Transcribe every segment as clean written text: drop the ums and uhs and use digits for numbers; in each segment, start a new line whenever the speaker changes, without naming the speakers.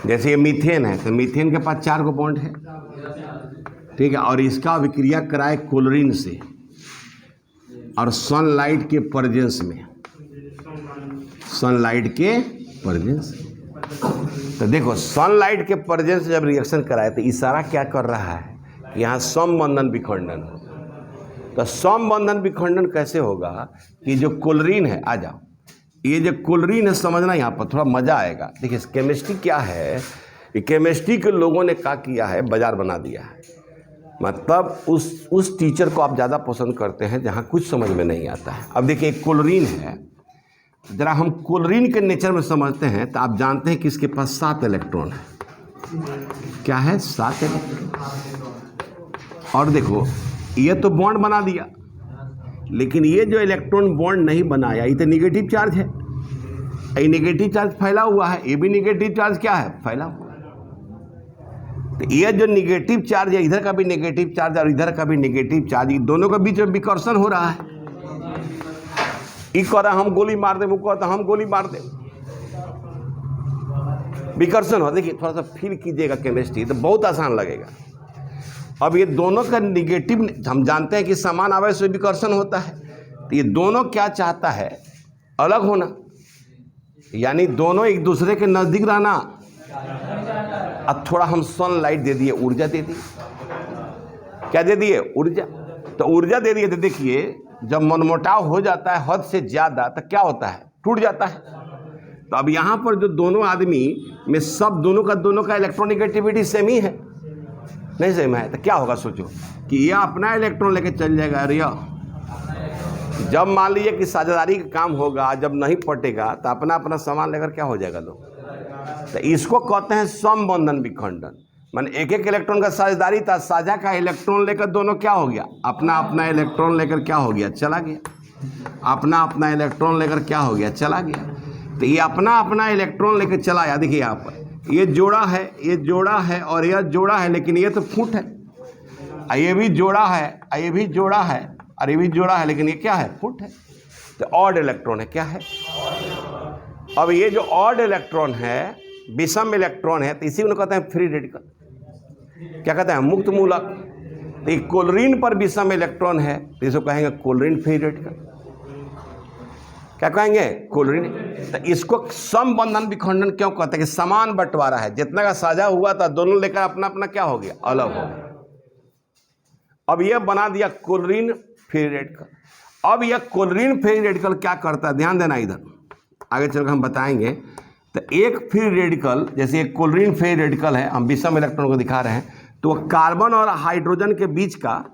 जैसे ये मीथेन है तो मीथेन के पास 4 बॉन्ड है, ठीक है, और इसका विक्रिया कराए क्लोरीन से और सनलाइट के प्रेजेंस में, सनलाइट के प्रेजेंस। तो देखो सनलाइट के प्रेजेंस से जब रिएक्शन कराए तो इशारा क्या कर रहा है कि यहाँ समबंधन विखंडन हो। तो समबंधन विखंडन कैसे होगा कि जो क्लोरीन है, आ जाओ, ये जो क्लोरीन है समझना, यहाँ पर थोड़ा मजा आएगा। देखिए केमिस्ट्री क्या है, कि केमिस्ट्री के लोगों ने क्या किया है, बाजार बना दिया है। मतलब उस टीचर को आप ज़्यादा पसंद करते हैं जहाँ कुछ समझ में नहीं आता है। अब देखिए क्लोरीन है, जरा हम क्लोरीन के नेचर में समझते हैं तो आप जानते हैं कि इसके पास 7 इलेक्ट्रॉन है। क्या है? 7 इलेक्ट्रॉन। और देखो ये तो बॉन्ड बना दिया, लेकिन ये जो इलेक्ट्रॉन बॉन्ड नहीं बनाया, ये तो निगेटिव चार्ज है, ये निगेटिव चार्ज फैला हुआ है, ये भी निगेटिव चार्ज क्या है, फैला हुआ है। तो ये जो निगेटिव चार्ज है, इधर का भी निगेटिव चार्ज और इधर का भी निगेटिव चार्ज, ये दोनों के बीच में विकर्षण हो रहा है। ये कह रहा हम गोली मार दे, वो कहता हम गोली मार दे, विकर्षण हो। देखिए थोड़ा सा फील कीजिएगा केमिस्ट्री, तो बहुत आसान लगेगा। अब ये दोनों का निगेटिव, हम जानते हैं कि समान आवेश से विकर्षण होता है, तो ये दोनों क्या चाहता है, अलग होना, यानी दोनों एक दूसरे के नजदीक रहना। अब थोड़ा हम सनलाइट दे दिए, ऊर्जा दे दी, क्या दे दिए, ऊर्जा। तो ऊर्जा दे दिए तो देखिए जब मनमुटाव हो जाता है हद से ज्यादा तो क्या होता है, टूट जाता है। तो अब यहाँ पर जो दोनों आदमी में सब दोनों का इलेक्ट्रोनिगेटिविटी सेम ही है, नहीं सेम है, तो क्या होगा सोचो कि यह अपना इलेक्ट्रॉन लेके चल जाएगा, अरे जब मान लीजिए कि साझेदारी का काम होगा, जब नहीं पटेगा तो अपना अपना सामान लेकर क्या हो जाएगा लोग। तो इसको कहते हैं समबंधन विखंडन। मान एक एक इलेक्ट्रॉन का साझेदारी था, साझा का इलेक्ट्रॉन लेकर दोनों क्या हो गया, अपना अपना इलेक्ट्रॉन लेकर क्या हो गया, चला गया, अपना अपना इलेक्ट्रॉन लेकर क्या हो गया, चला गया। तो ये अपना अपना इलेक्ट्रॉन लेकर चला आया। देखिए यहाँ पर ये जोड़ा है, ये जोड़ा है और यह जोड़ा है, लेकिन ये तो फूट है, ये भी जोड़ा है, ये भी जोड़ा है और ये भी जोड़ा है, लेकिन ये क्या है, फुट है। तो ऑड इलेक्ट्रॉन है, क्या है। अब ये जो ऑड इलेक्ट्रॉन है, विषम इलेक्ट्रॉन है, तो इसी को कहते हैं फ्री रेडिकल, क्या कहते हैं, मुक्त मूलक। तो ये क्लोरीन पर विषम इलेक्ट्रॉन है तो इसको कहेंगे क्लोरीन फ्री रेडिकल, क्या कहेंगे, क्लोरीन। तो इसको समबंधन विखंडन क्यों कहते हैं, कि समान बंटवारा है, जितना का साझा हुआ था दोनों लेकर अपना अपना क्या हो गया, अलग हो गया। अब यह बना दिया क्लोरीन फ्री रेडिकल। अब यह क्लोरीन फ्री रेडिकल क्या करता है, ध्यान देना, इधर आगे चलकर हम बताएंगे। तो एक फ्री रेडिकल, जैसे एक क्लोरीन फ्री रेडिकल है, हम विषम इलेक्ट्रॉन को दिखा रहे हैं, तो वह कार्बन और हाइड्रोजन के बीच का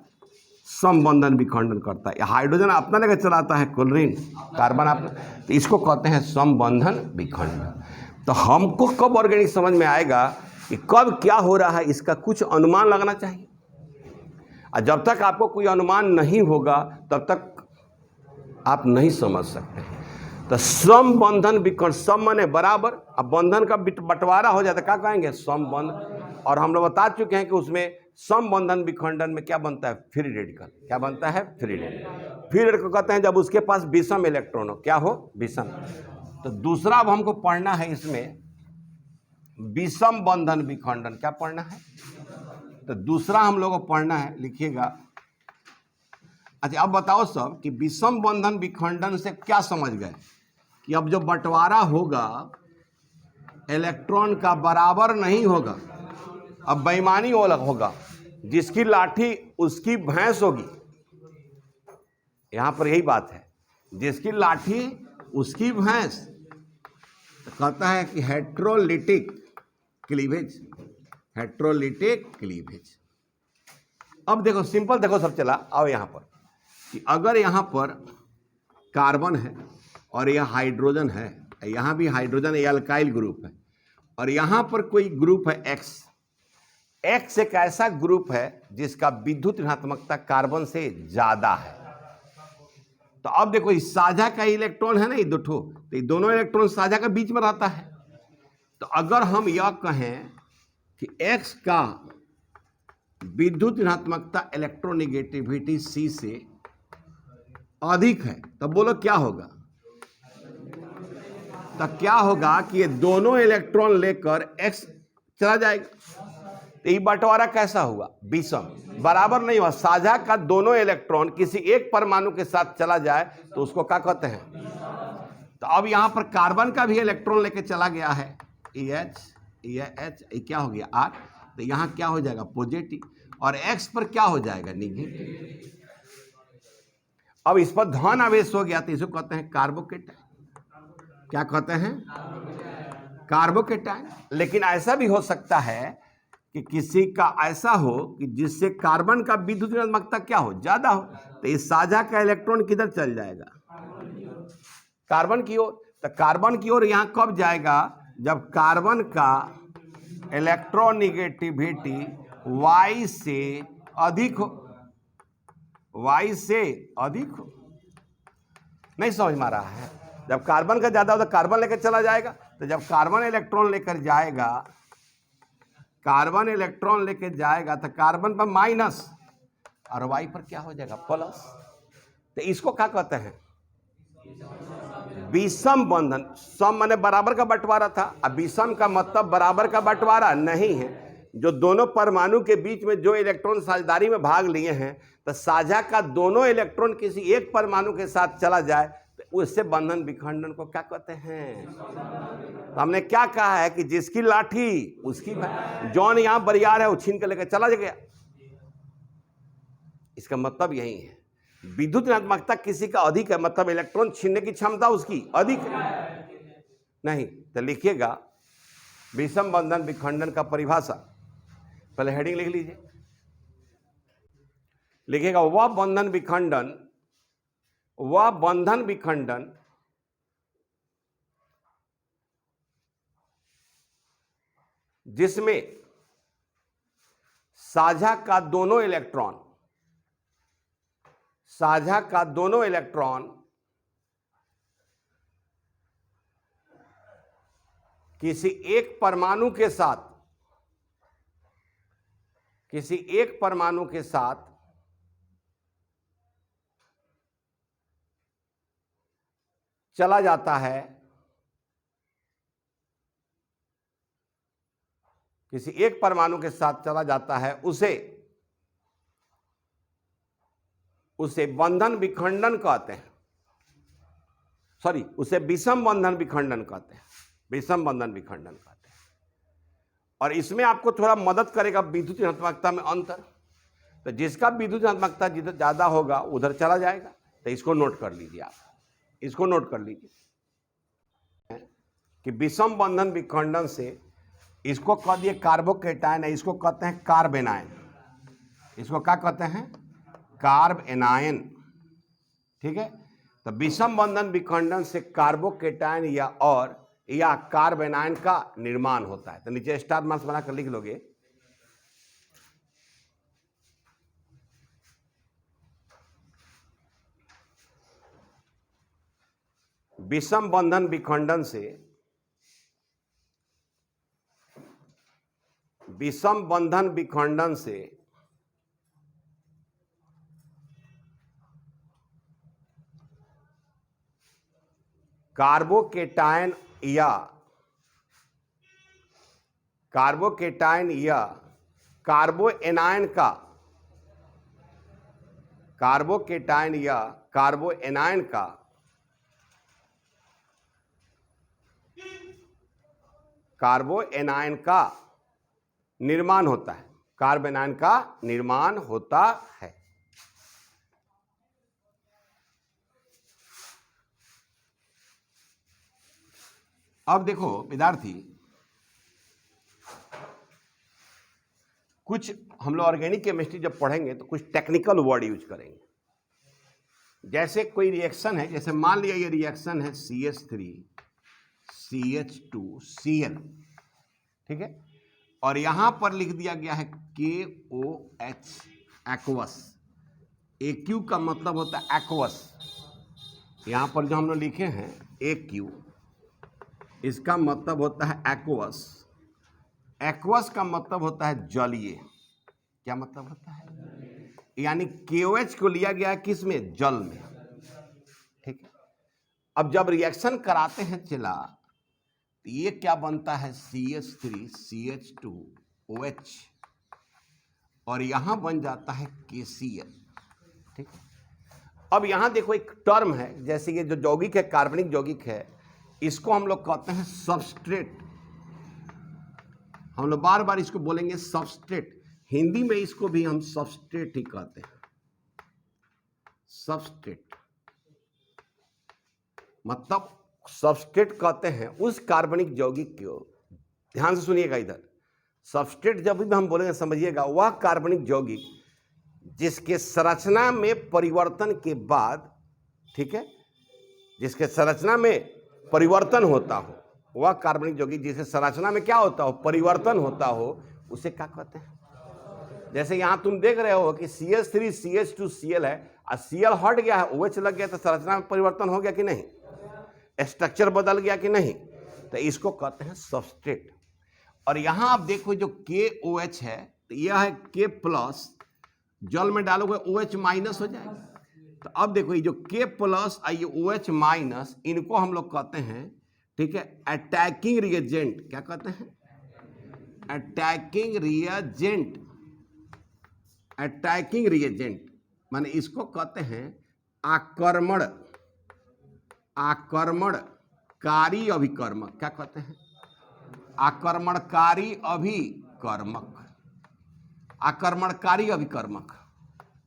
समबंधन विखंडन करता है। हाइड्रोजन अपना लेकर चलाता है, क्लोरीन कार्बन अपना, तो इसको कहते हैं समबंधन विखंडन। तो हमको कब ऑर्गेनिक समझ में आएगा कि कब क्या हो रहा है, इसका कुछ अनुमान लगना चाहिए। और जब तक आपको कोई अनुमान नहीं होगा तब तक आप नहीं समझ सकते। तो समबंधन विखंडन, सम माने बराबर, अब बंधन का बंटवारा हो जाता है, क्या कहेंगे, समबंध। और हम लोग बता चुके हैं कि उसमें समबंधन विखंडन में क्या बनता है, फ्री रेडिकल, क्या बनता है, फ्री रेडिकल। फ्री रेडिकल कहते हैं जब उसके पास विषम इलेक्ट्रॉन हो, क्या हो, विषम। तो दूसरा अब हमको पढ़ना है इसमें विषम बंधन विखंडन, क्या पढ़ना है, तो दूसरा हम लोग को पढ़ना है, लिखिएगा। अच्छा अब बताओ सब कि विषम बंधन विखंडन से क्या समझ गए, कि अब जो बंटवारा होगा इलेक्ट्रॉन का बराबर नहीं होगा, अब बेईमानी अलग होगा, जिसकी लाठी उसकी भैंस होगी। यहां पर यही बात है, जिसकी लाठी उसकी भैंस। तो कहता है कि हेट्रोलिटिक क्लीवेज, हेट्रोलिटिक क्लीवेज। अब देखो सिंपल, देखो सब चला, आओ यहां पर कि अगर यहां पर कार्बन है और यह हाइड्रोजन है, यहां भी हाइड्रोजन, ये अल्काइल ग्रुप है, और यहां पर कोई ग्रुप है एक्स। एक्स एक ऐसा ग्रुप है जिसका विद्युत ऋणात्मकता कार्बन से ज्यादा है। तो अब देखो इस साझा का इलेक्ट्रॉन है ना, ये दो ठो, तो ये दोनों इलेक्ट्रॉन साझा के बीच में रहता है। तो अगर हम यह कहें कि एक्स का विद्युत ऋणात्मकता इलेक्ट्रोनिगेटिविटी सी से अधिक है, तब बोलो क्या होगा, तो क्या होगा कि ये दोनों इलेक्ट्रॉन लेकर एक्स चला जाएगा। तो ये बंटवारा कैसा हुआ? विषम, बराबर नहीं हुआ। साझा का दोनों इलेक्ट्रॉन किसी एक परमाणु के साथ चला जाए तो उसको क्या कहते हैं? तो अब यहां पर कार्बन का भी इलेक्ट्रॉन लेके चला गया है, EH, यह H, क्या हो गया R, तो यहां क्या हो जाएगा? पॉजिटिव, और X पर क्या हो जाएगा? निगेटिव। अब इस पर धन आवेश हो गया तो इसको कहते हैं कार्बोकेटायन। क्या कहते हैं? कार्बोकेटायन। लेकिन ऐसा भी हो सकता है कि किसी का ऐसा हो कि जिससे कार्बन का विद्युत ऋणात्मकता क्या हो? ज्यादा हो, तो इस साझा का इलेक्ट्रॉन किधर चल जाएगा? कार्बन की ओर। तो कार्बन की ओर यहां कब जाएगा? जब कार्बन का इलेक्ट्रोनिगेटिविटी Y से अधिक हो। Y से अधिक हो, नहीं समझ में आ रहा है? जब कार्बन का ज्यादा हो तो कार्बन लेकर चला जाएगा, तो जब कार्बन इलेक्ट्रॉन लेकर जाएगा, कार्बन इलेक्ट्रॉन लेकर जाएगा तो कार्बन पर माइनस और Y पर क्या हो जाएगा? प्लस। तो इसको क्या कहते हैं? विषम बंधन। सम माने बराबर का बंटवारा था, अब विषम का मतलब बराबर का बंटवारा नहीं है। जो दोनों परमाणु के बीच में जो इलेक्ट्रॉन साझेदारी में भाग लिए हैं, तो साझा का दोनों इलेक्ट्रॉन किसी एक परमाणु के साथ चला जाए तो उससे बंधन विखंडन को क्या कहते हैं? तो हमने क्या कहा है कि जिसकी लाठी उसकी भाई। जॉन यहां बरियार है, वो छीन के लेकर चला गया। इसका मतलब यही है, विद्युत ऋणात्मकता किसी का अधिक है, मतलब इलेक्ट्रॉन छीनने की क्षमता उसकी अधिक है। नहीं तो लिखिएगा विषम बंधन विखंडन का परिभाषा। पहले हेडिंग लिख लीजिए, लिखिएगा वह बंधन विखंडन जिसमें साझा का दोनों इलेक्ट्रॉन किसी एक परमाणु के साथ चला जाता है, किसी एक परमाणु के साथ चला जाता है, उसे बंधन विखंडन कहते हैं। सॉरी, उसे विषम बंधन विखंडन कहते हैं। विषम बंधन विखंडन कहते हैं। और इसमें आपको थोड़ा मदद करेगा विद्युत ऋणात्मकता में अंतर। तो जिसका विद्युत ऋणात्मकता जिधर ज्यादा होगा उधर चला जाएगा। तो इसको नोट कर लीजिए, आप इसको नोट कर लीजिए कि विषम बंधन विखंडन से इसको कह दिए कार्बोकेटायन है, इसको कहते हैं कार्ब एनायन। इसको क्या कहते हैं? Carb anion. ठीक है। तो विषम बंधन विखंडन से कार्बोकेटायन या कार्ब एनायन का निर्माण होता है। तो नीचे स्टार मार्क्स बनाकर लिख लोगे। विषम बंधन विखंडन से कार्बोकेटायन या कार्बोएनायन का निर्माण होता है। कार्बोएनायन का निर्माण होता है। अब देखो विद्यार्थी, कुछ हम लोग ऑर्गेनिक केमिस्ट्री जब पढ़ेंगे तो कुछ टेक्निकल वर्ड यूज करेंगे। जैसे कोई रिएक्शन है, जैसे मान लिया ये रिएक्शन है CH3 CH2Cl, ठीक है, और यहां पर लिख दिया गया है KOH एक्वस। AQ का मतलब होता है एक्वस। यहां पर जो हम लोग लिखे हैं AQ, इसका मतलब होता है एक्वस। एक्वस का मतलब होता है जलीय। क्या मतलब होता है? यानी KOH को लिया गया है किस में? जल में। ठीक है। अब जब रिएक्शन कराते हैं चला, तो ये क्या बनता है CH3CH2OH और यहां बन जाता है KCl। ठीक। अब यहां देखो एक टर्म है, जैसे ये जो यौगिक है कार्बनिक यौगिक है, इसको हम लोग कहते हैं सबस्ट्रेट। हम लोग बार बार इसको बोलेंगे सबस्ट्रेट, हिंदी में इसको भी हम सबस्ट्रेट ही कहते हैं। सबस्ट्रेट मतलब सबस्ट्रेट कहते हैं उस कार्बनिक यौगिक को, ध्यान से सुनिएगा इधर, सबस्ट्रेट जब भी हम बोलेंगे समझिएगा वह कार्बनिक यौगिक जिसके संरचना में परिवर्तन के बाद, ठीक है, जिसके संरचना में परिवर्तन होता हो, वह कार्बनिक यौगिक जिसके संरचना में क्या होता हो, परिवर्तन होता हो, उसे क्या कहते हैं। जैसे यहां तुम देख रहे हो कि CH3CH2Cl है और Cl हट गया है, OH लग गया, तो संरचना में परिवर्तन हो गया कि नहीं, स्ट्रक्चर बदल गया कि नहीं, तो इसको कहते हैं सबस्ट्रेट। और यहां आप देखो जो KOH है, तो यह है K+, जल में डालोगे OH- हो जाएगा। तो अब देखो ये जो K+ और ये OH-, इनको हम लोग कहते हैं, ठीक है, अटैकिंग रिएजेंट। क्या कहते हैं, अटैकिंग रिएजेंट। अटैकिंग रिएजेंट माने इसको कहते हैं आक्रमण, आक्रमणकारी अभिकर्मक। क्या कहते हैं, आक्रमणकारी अभिकर्मक, आक्रमणकारी अभिकर्मक।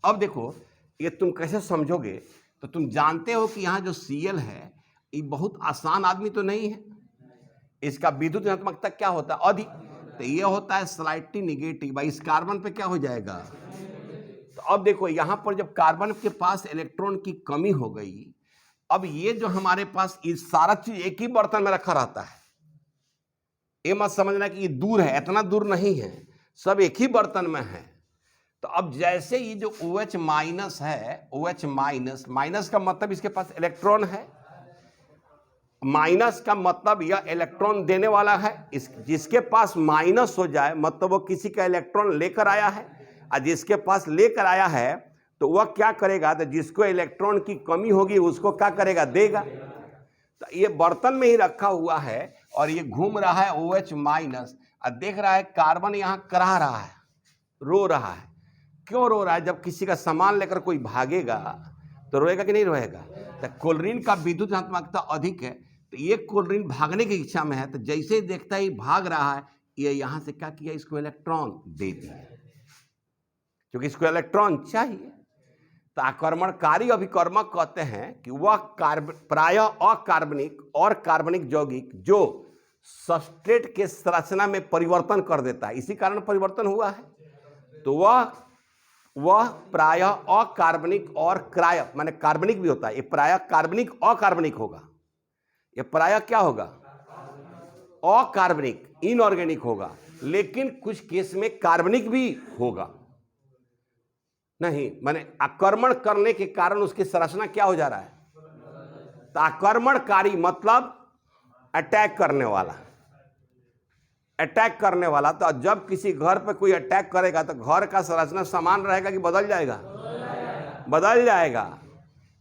अब देखो ये तुम कैसे समझोगे, तो तुम जानते हो कि यहाँ जो Cl है ये बहुत आसान आदमी तो नहीं है, इसका विद्युत ऋणात्मकता क्या होता है, अधिक, तो ये होता है स्लाइटली निगेटिव, इस कार्बन पे क्या हो जाएगा। तो अब देखो यहाँ पर जब कार्बन के पास इलेक्ट्रॉन की कमी हो गई, अब ये जो हमारे पास ये सारा चीज एक ही बर्तन में रखा रहता है, ये मत समझना कि ये दूर है, इतना दूर नहीं है, सब एक ही बर्तन में है। तो अब जैसे ये जो OH- है, OH-, माइनस का मतलब इसके पास इलेक्ट्रॉन है, माइनस का मतलब यह इलेक्ट्रॉन देने वाला है, जिसके पास माइनस हो जाए मतलब वो किसी का इलेक्ट्रॉन लेकर आया है, और जिसके पास लेकर आया है तो वह क्या करेगा, तो जिसको इलेक्ट्रॉन की कमी होगी उसको क्या करेगा, देगा। तो ये बर्तन में ही रखा हुआ है और ये घूम रहा है OH-, और देख रहा है कार्बन यहाँ कराह रहा है, रो रहा है। क्यों रो रहा है, जब किसी का सामान लेकर कोई भागेगा तो रोएगा कि नहीं रोएगा। तो क्लोरीन का विद्युत ऋणात्मकता अधिक है, तो ये क्लोरीन भागने की इच्छा में है, तो जैसे ही देखता है भाग रहा है, ये यहां से क्या किया, इसको इलेक्ट्रॉन दे दिया, क्योंकि इसको इलेक्ट्रॉन चाहिए। तो आक्रमणकारी अभिकर्मक कहते हैं कि वह प्राय अकार्बनिक और कार्बनिक यौगिक जो सबस्ट्रेट के संरचना में परिवर्तन कर देता है, इसी कारण परिवर्तन हुआ है, तो वह प्राय अकार्बनिक और क्राय माने कार्बनिक भी होता है, ये प्राय कार्बनिक अकार्बनिक होगा, ये प्राय क्या होगा, अकार्बनिक इनऑर्गेनिक होगा, लेकिन कुछ केस में कार्बनिक भी होगा। नहीं माने आक्रमण करने के कारण उसकी संरचना क्या हो जा रहा है, तो आक्रमणकारी मतलब अटैक करने वाला, अटैक करने वाला। तो जब किसी घर पर कोई अटैक करेगा तो घर का संरचना समान रहेगा कि बदल जाएगा, बदल जाएगा।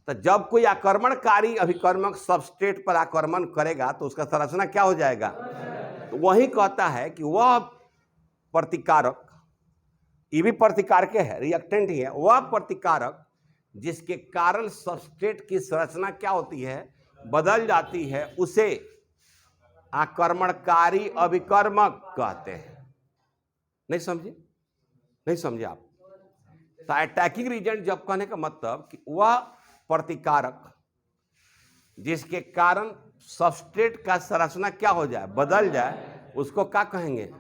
तो जब कोई आक्रमणकारी अभिकर्मक सबस्ट्रेट पर आक्रमण करेगा तो उसका संरचना क्या हो जाएगा, तो वही कहता है कि वह प्रतिकारक, ये भी प्रतिकार के है, रिएक्टेंट ही है, वह प्रतिकारक जिसके कारण सबस्ट्रेट की संरचना क्या होती है, बदल जाती है, उसे आक्रमणकारी अभिकर्मक कहते हैं। नहीं समझे, नहीं समझे आप। तो अटैकिंग रिएजेंट जब कहने का मतलब कि वह प्रतिकारक जिसके कारण सबस्ट्रेट का संरचना क्या हो जाए, बदल जाए, उसको क्या कहेंगे,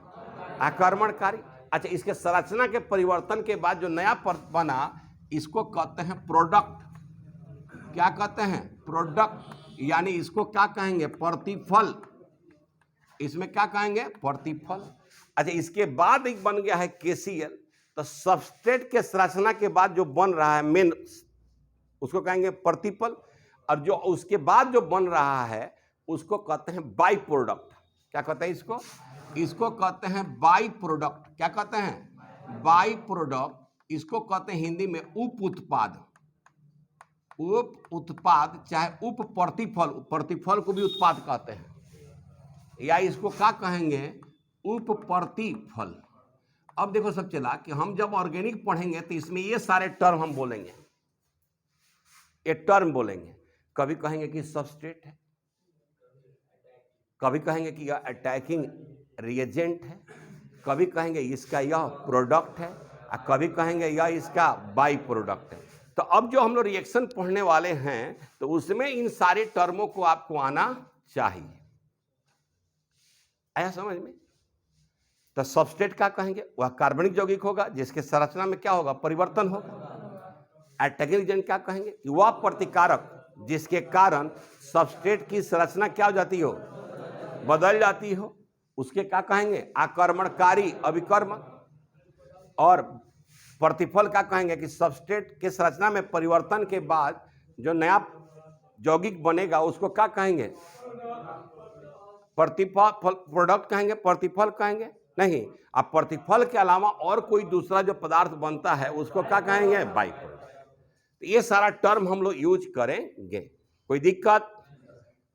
आक्रमणकारी। अच्छा, इसके संरचना के परिवर्तन के बाद जो नया बना इसको कहते हैं प्रोडक्ट। क्या कहते हैं, प्रोडक्ट, यानी इसको क्या कहेंगे, प्रतिफल। इसमें क्या कहेंगे, प्रतिफल। अच्छा, इसके बाद एक बन गया है KCl, तो सबस्ट्रेट के संरचना के बाद जो बन रहा है मेन, उसको कहेंगे प्रतिफल, और जो उसके बाद जो बन रहा है उसको कहते हैं बाई प्रोडक्ट। क्या कहते हैं इसको, इसको कहते हैं बाई प्रोडक्ट। क्या कहते हैं, बाई प्रोडक्ट। इसको कहते हैं हिंदी में उप उत्पाद, उप उत्पाद, चाहे उप प्रतिफल, प्रतिफल को भी उत्पाद कहते हैं। या इसको क्या कहेंगे, उपप्रतिफल। अब देखो सब चला कि हम जब ऑर्गेनिक पढ़ेंगे तो इसमें ये सारे टर्म हम बोलेंगे, ये टर्म बोलेंगे। कभी कहेंगे कि सबस्ट्रेट है, कभी कहेंगे कि यह अटैकिंग रिएजेंट है, कभी कहेंगे इसका यह प्रोडक्ट है, और कभी कहेंगे यह इसका बाई प्रोडक्ट है। तो अब जो हम लोग रिएक्शन पढ़ने वाले हैं तो उसमें इन सारे टर्मों को आपको आना चाहिए। आया समझ में? तो सबस्ट्रेट क्या कहेंगे, वह कार्बनिक यौगिक होगा जिसके संरचना में क्या होगा, परिवर्तन होगा। अटैकिंग एजेंट क्या कहेंगे, वह प्रतिकारक जिसके कारण सबस्ट्रेट की संरचना क्या हो जाती हो, बदल जाती हो, उसके क्या कहेंगे, आक्रमणकारी अभिकर्मक। और प्रतिफल क्या कहेंगे कि सबस्ट्रेट के संरचना में परिवर्तन के बाद जो नया यौगिक बनेगा उसको क्या कहेंगे, प्रतिफल, प्रोडक्ट कहेंगे, प्रतिफल कहेंगे नहीं। अब प्रतिफल के अलावा और कोई दूसरा जो पदार्थ बनता है उसको क्या कहेंगे, बाई प्रोडक्ट। तो ये सारा टर्म हम लोग यूज करेंगे। कोई दिक्कत?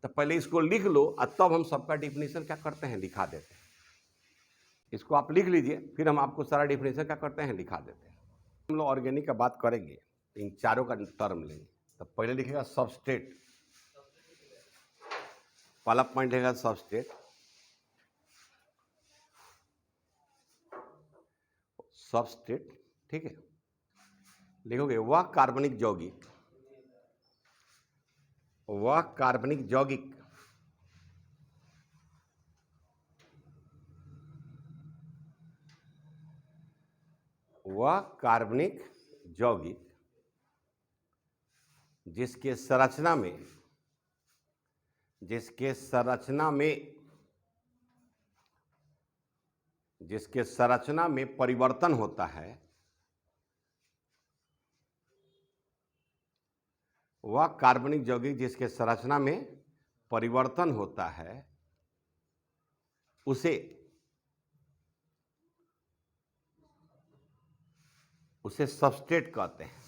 तो पहले इसको लिख लो और तब हम सबका डिफिनेशन क्या करते हैं, लिखा देते हैं। इसको आप लिख लीजिए, फिर हम आपको सारा डिफिनेशन क्या करते हैं, लिखा देते हैं। हम लोग ऑर्गेनिक का बात करेंगे, इन चारों का टर्म लेंगे। तो पहले लिखेगा सबस्ट्रेट, पहला पॉइंट रहेगा सबस्ट्रेट। सबस्ट्रेट, ठीक है, लिखोगे वह कार्बनिक यौगिक, वह कार्बनिक यौगिक वह कार्बनिक यौगिक जिसके संरचना में, जिसके संरचना में परिवर्तन होता है, वह कार्बनिक यौगिक जिसके संरचना में परिवर्तन होता है उसे सबस्ट्रेट कहते हैं।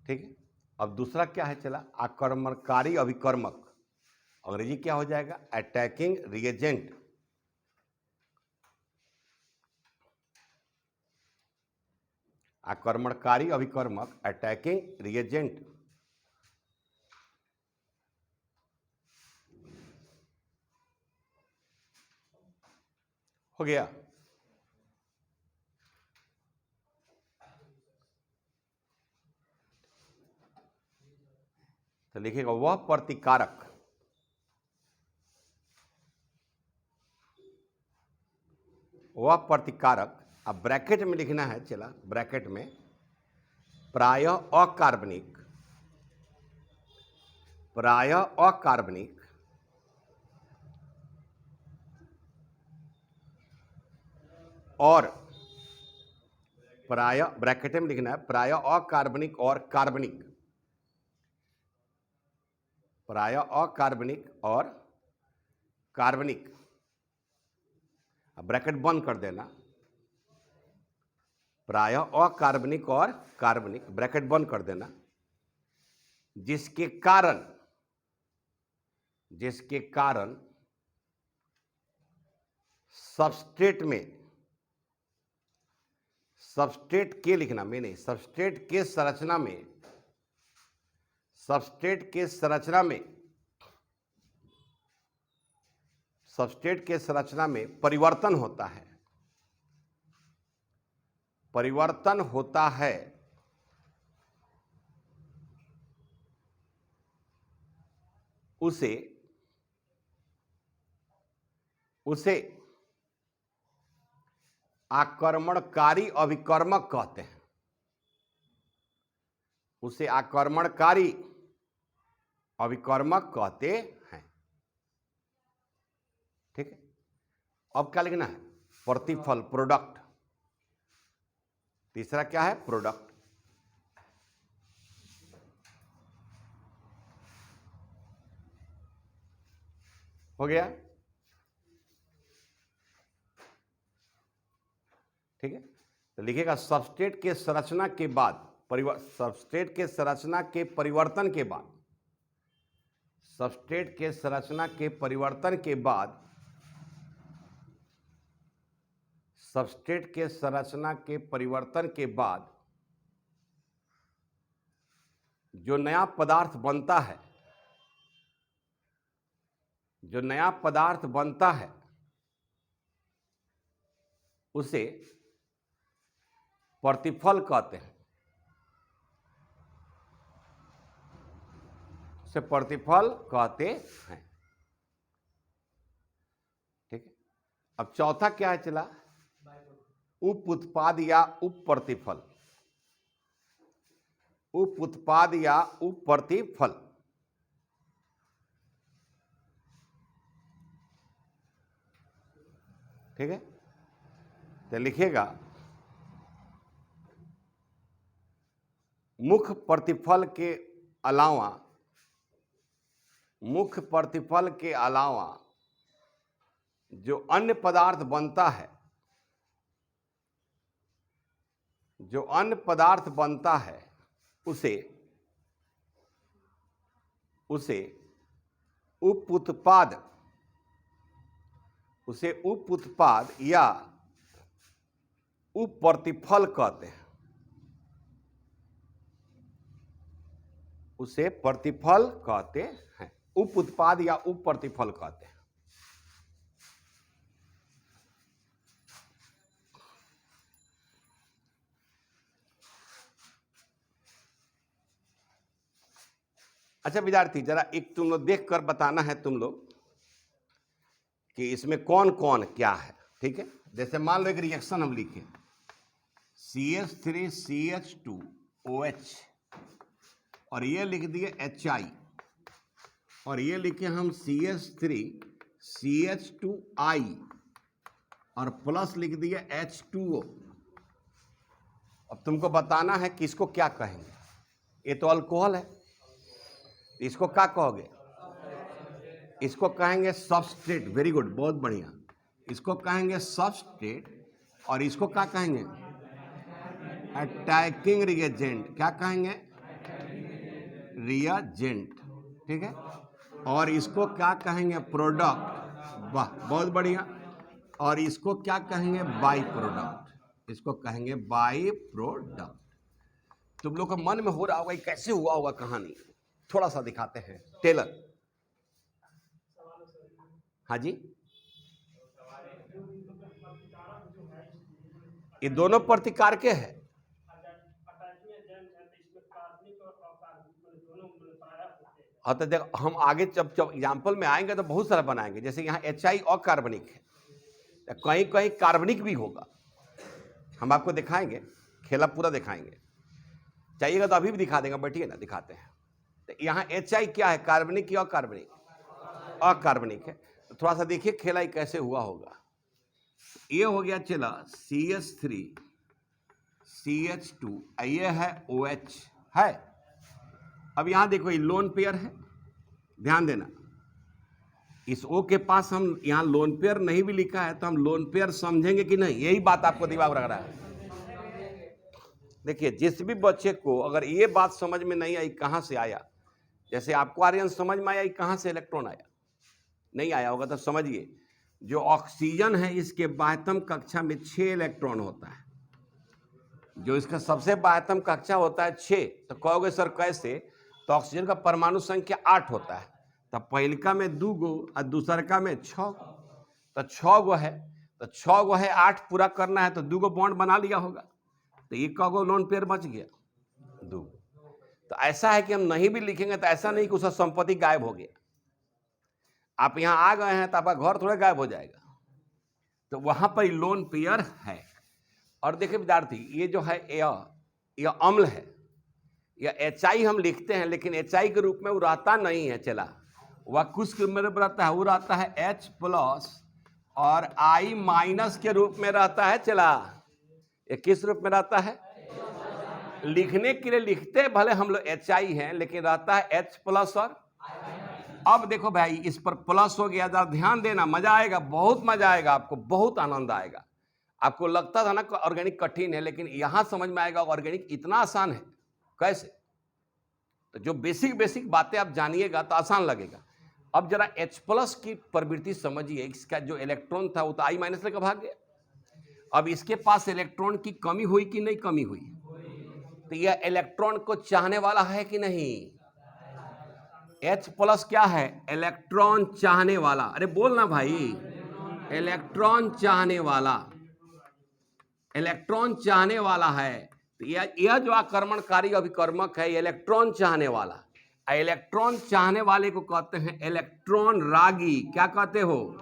ठीक है। अब दूसरा क्या है चला, आक्रमणकारी अभिकर्मक, अंग्रेजी क्या हो जाएगा, अटैकिंग रिएजेंट। आक्रमणकारी अभिकर्मक, अटैकिंग रिएजेंट। हो गया। तो लिखेगा वह प्रतिकारक, वह प्रतिकारक। अब ब्रैकेट में लिखना है, चला ब्रैकेट में, प्राय अकार्बनिक, प्राय अकार्बनिक और प्राय, ब्रैकेट में लिखना है प्राय अकार्बनिक और कार्बनिक, प्राय अकार्बनिक और कार्बनिक। अब ब्रैकेट बंद कर देना, प्राय अकार्बनिक और कार्बनिक, ब्रैकेट बंद कर देना, जिसके कारण सबस्ट्रेट में, सबस्ट्रेट के लिखना में नहीं, सबस्ट्रेट के संरचना में, सबस्ट्रेट के संरचना में, सबस्ट्रेट के संरचना में परिवर्तन होता है, परिवर्तन होता है, उसे आक्रमणकारी अभिकर्मक कहते हैं, उसे आक्रमणकारी अभिकर्मक कहते हैं। ठीक है। अब क्या लिखना है, प्रतिफल, प्रोडक्ट। तीसरा क्या है, प्रोडक्ट। हो गया। ठीक है। तो लिखेगा सबस्ट्रेट के संरचना के बाद सबस्ट्रेट के संरचना के परिवर्तन के बाद, सबस्ट्रेट के संरचना के परिवर्तन के बाद, सबस्ट्रेट के संरचना के परिवर्तन के बाद जो नया पदार्थ बनता है, जो नया पदार्थ बनता है उसे प्रतिफल कहते हैं, उसे प्रतिफल कहते हैं। ठीक है, अब चौथा क्या है चला, उप उत्पाद या उप प्रतिफल, उप उत्पाद या उप प्रतिफल। ठीक है, तो लिखिएगा मुख्य प्रतिफल के अलावा, मुख्य प्रतिफल के अलावा जो अन्य पदार्थ बनता है, जो अन्य पदार्थ बनता है उसे उप उत्पाद, उसे उप उत्पाद या उप प्रतिफल कहते हैं, उसे प्रतिफल कहते हैं, उप उत्पाद या उप प्रतिफल कहते हैं। अच्छा विद्यार्थी, जरा एक तुम लोग देख कर बताना है तुम लोग कि इसमें कौन कौन क्या है। ठीक है, जैसे मान लो एक रिएक्शन हम लिखे CH3CH2OH और ये लिख दिए HI और ये लिखे हम CH3CH2I और प्लस लिख दिए H2O। अब तुमको बताना है कि इसको क्या कहेंगे। ये तो अल्कोहल है, इसको क्या कहोगे, इसको कहेंगे सबस्ट्रेट। वेरी गुड, बहुत बढ़िया। इसको कहेंगे सबस्ट्रेट और इसको क्या कहेंगे, अटैकिंग रिएजेंट। क्या कहेंगे, रिएजेंट। ठीक है, और इसको क्या कहेंगे, प्रोडक्ट। वाह, बहुत बढ़िया। और इसको क्या कहेंगे, बाई प्रोडक्ट। इसको कहेंगे बाई प्रोडक्ट। तुम लोग का मन में हो रहा होगा कैसे हुआ होगा कहानी, थोड़ा सा दिखाते हैं। टेलर, हाँ जी, ये दोनों प्रतिकार के हैं। हाँ, तो देखो हम आगे जब एग्जाम्पल में आएंगे तो बहुत सारा बनाएंगे। जैसे यहाँ HI अकार्बनिक है, कहीं कहीं कार्बनिक भी होगा। हम आपको दिखाएंगे, खेला पूरा दिखाएंगे। चाहिएगा तो अभी भी दिखा देंगे, बैठिए ना, दिखाते हैं। तो यहाँ HI क्या है, कार्बनिक या अकार्बनिक, अकार्बनिक है। तो थोड़ा सा देखिए खेला ही कैसे हुआ होगा। ये हो गया चला CH3CH2, ये है OH है। अब यहां देखो ये लोन पेयर है, ध्यान देना। इस O के पास हम यहां लोन पेयर नहीं भी लिखा है तो हम लोन पेयर समझेंगे कि नहीं, यही बात आपको दिमाग रख रहा है। देखिए जिस भी बच्चे को अगर ये बात समझ में नहीं आई कहां से आया, जैसे आपको आर्यन समझ में आया कहां से इलेक्ट्रॉन आया, नहीं आया होगा तो समझिए जो ऑक्सीजन है इसके बाह्यतम कक्षा में 6 इलेक्ट्रॉन होता है। जो इसका सबसे बाह्यतम कक्षा होता है 6। तो कहोगे सर कैसे, तो ऑक्सीजन का परमाणु संख्या 8 होता है। तो पहलका में 2 गो और दूसरका में 6 गो, तो 6 गो है, तो 6 गो है, 8 पूरा करना है तो 2 गो बॉन्ड बना लिया होगा। तो ये कगो लोन पेयर बच गया, 2। तो ऐसा है कि हम नहीं भी लिखेंगे तो ऐसा नहीं कि उसका संपत्ति गायब हो गया। आप यहाँ आ गए हैं तो आपका घर थोड़ा गायब हो जाएगा, तो वहां पर लोन पेयर है। और देखिए विद्यार्थी, ये जो है यह अम्ल है, यह HI हम लिखते हैं लेकिन HI के रूप में वो रहता नहीं है। चला वह कुछ में रहता है, वो रहता है H+ और I- के रूप में रहता है। चला ये किस रूप में रहता है, लिखने के लिए लिखते भले हम लोग HI हैं लेकिन रहता है H+ और। अब देखो भाई इस पर प्लस हो गया, जरा ध्यान देना, मजा आएगा, बहुत मजा आएगा, आपको बहुत आनंद आएगा। आपको लगता था ना ऑर्गेनिक कठिन है, लेकिन यहां समझ में आएगा ऑर्गेनिक इतना आसान है। कैसे? तो जो बेसिक बेसिक बातें आप जानिएगा तो आसान लगेगा। अब जरा H+ की प्रवृत्ति समझिए। इसका जो इलेक्ट्रॉन था वो तो I- लेकर भाग गया। अब इसके पास इलेक्ट्रॉन की कमी हुई कि नहीं कमी हुई? तो यह इलेक्ट्रॉन को चाहने वाला है कि नहीं? H+ क्या है? इलेक्ट्रॉन चाहने वाला। अरे बोलना भाई, इलेक्ट्रॉन चाहने वाला, इलेक्ट्रॉन चाहने वाला है। तो यह जो आक्रमणकारी अभिकर्मक है, इलेक्ट्रॉन चाहने वाला। इलेक्ट्रॉन चाहने वाले को कहते हैं इलेक्ट्रॉन रागी। क्या कहते हो?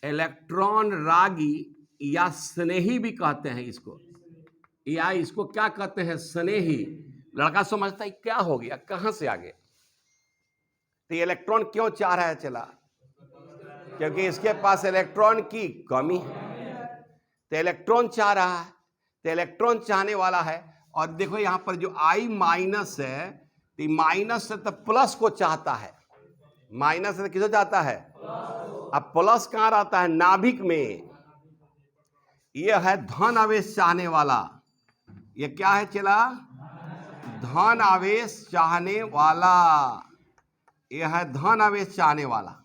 इलेक्ट्रॉन रागी या स्नेही भी कहते हैं इसको, या इसको क्या कहते हैं? स्नेही। लड़का समझता है क्या हो गया, कहां से आ गया? तो इलेक्ट्रॉन क्यों चाह रहा है? चला क्योंकि इसके पास इलेक्ट्रॉन की कमी है, तो इलेक्ट्रॉन चाह रहा है, तो इलेक्ट्रॉन चाहने वाला है। और देखो यहां पर जो I- है, तो माइनस से तो प्लस को चाहता है, माइनस से किसको चाहता है? अब प्लस कहां रहता है? नाभिक में। यह है धन आवेश चाहने वाला। यह क्या है चला? धन आवेश चाहने वाला। यह है धन आवेश चाहने वाला,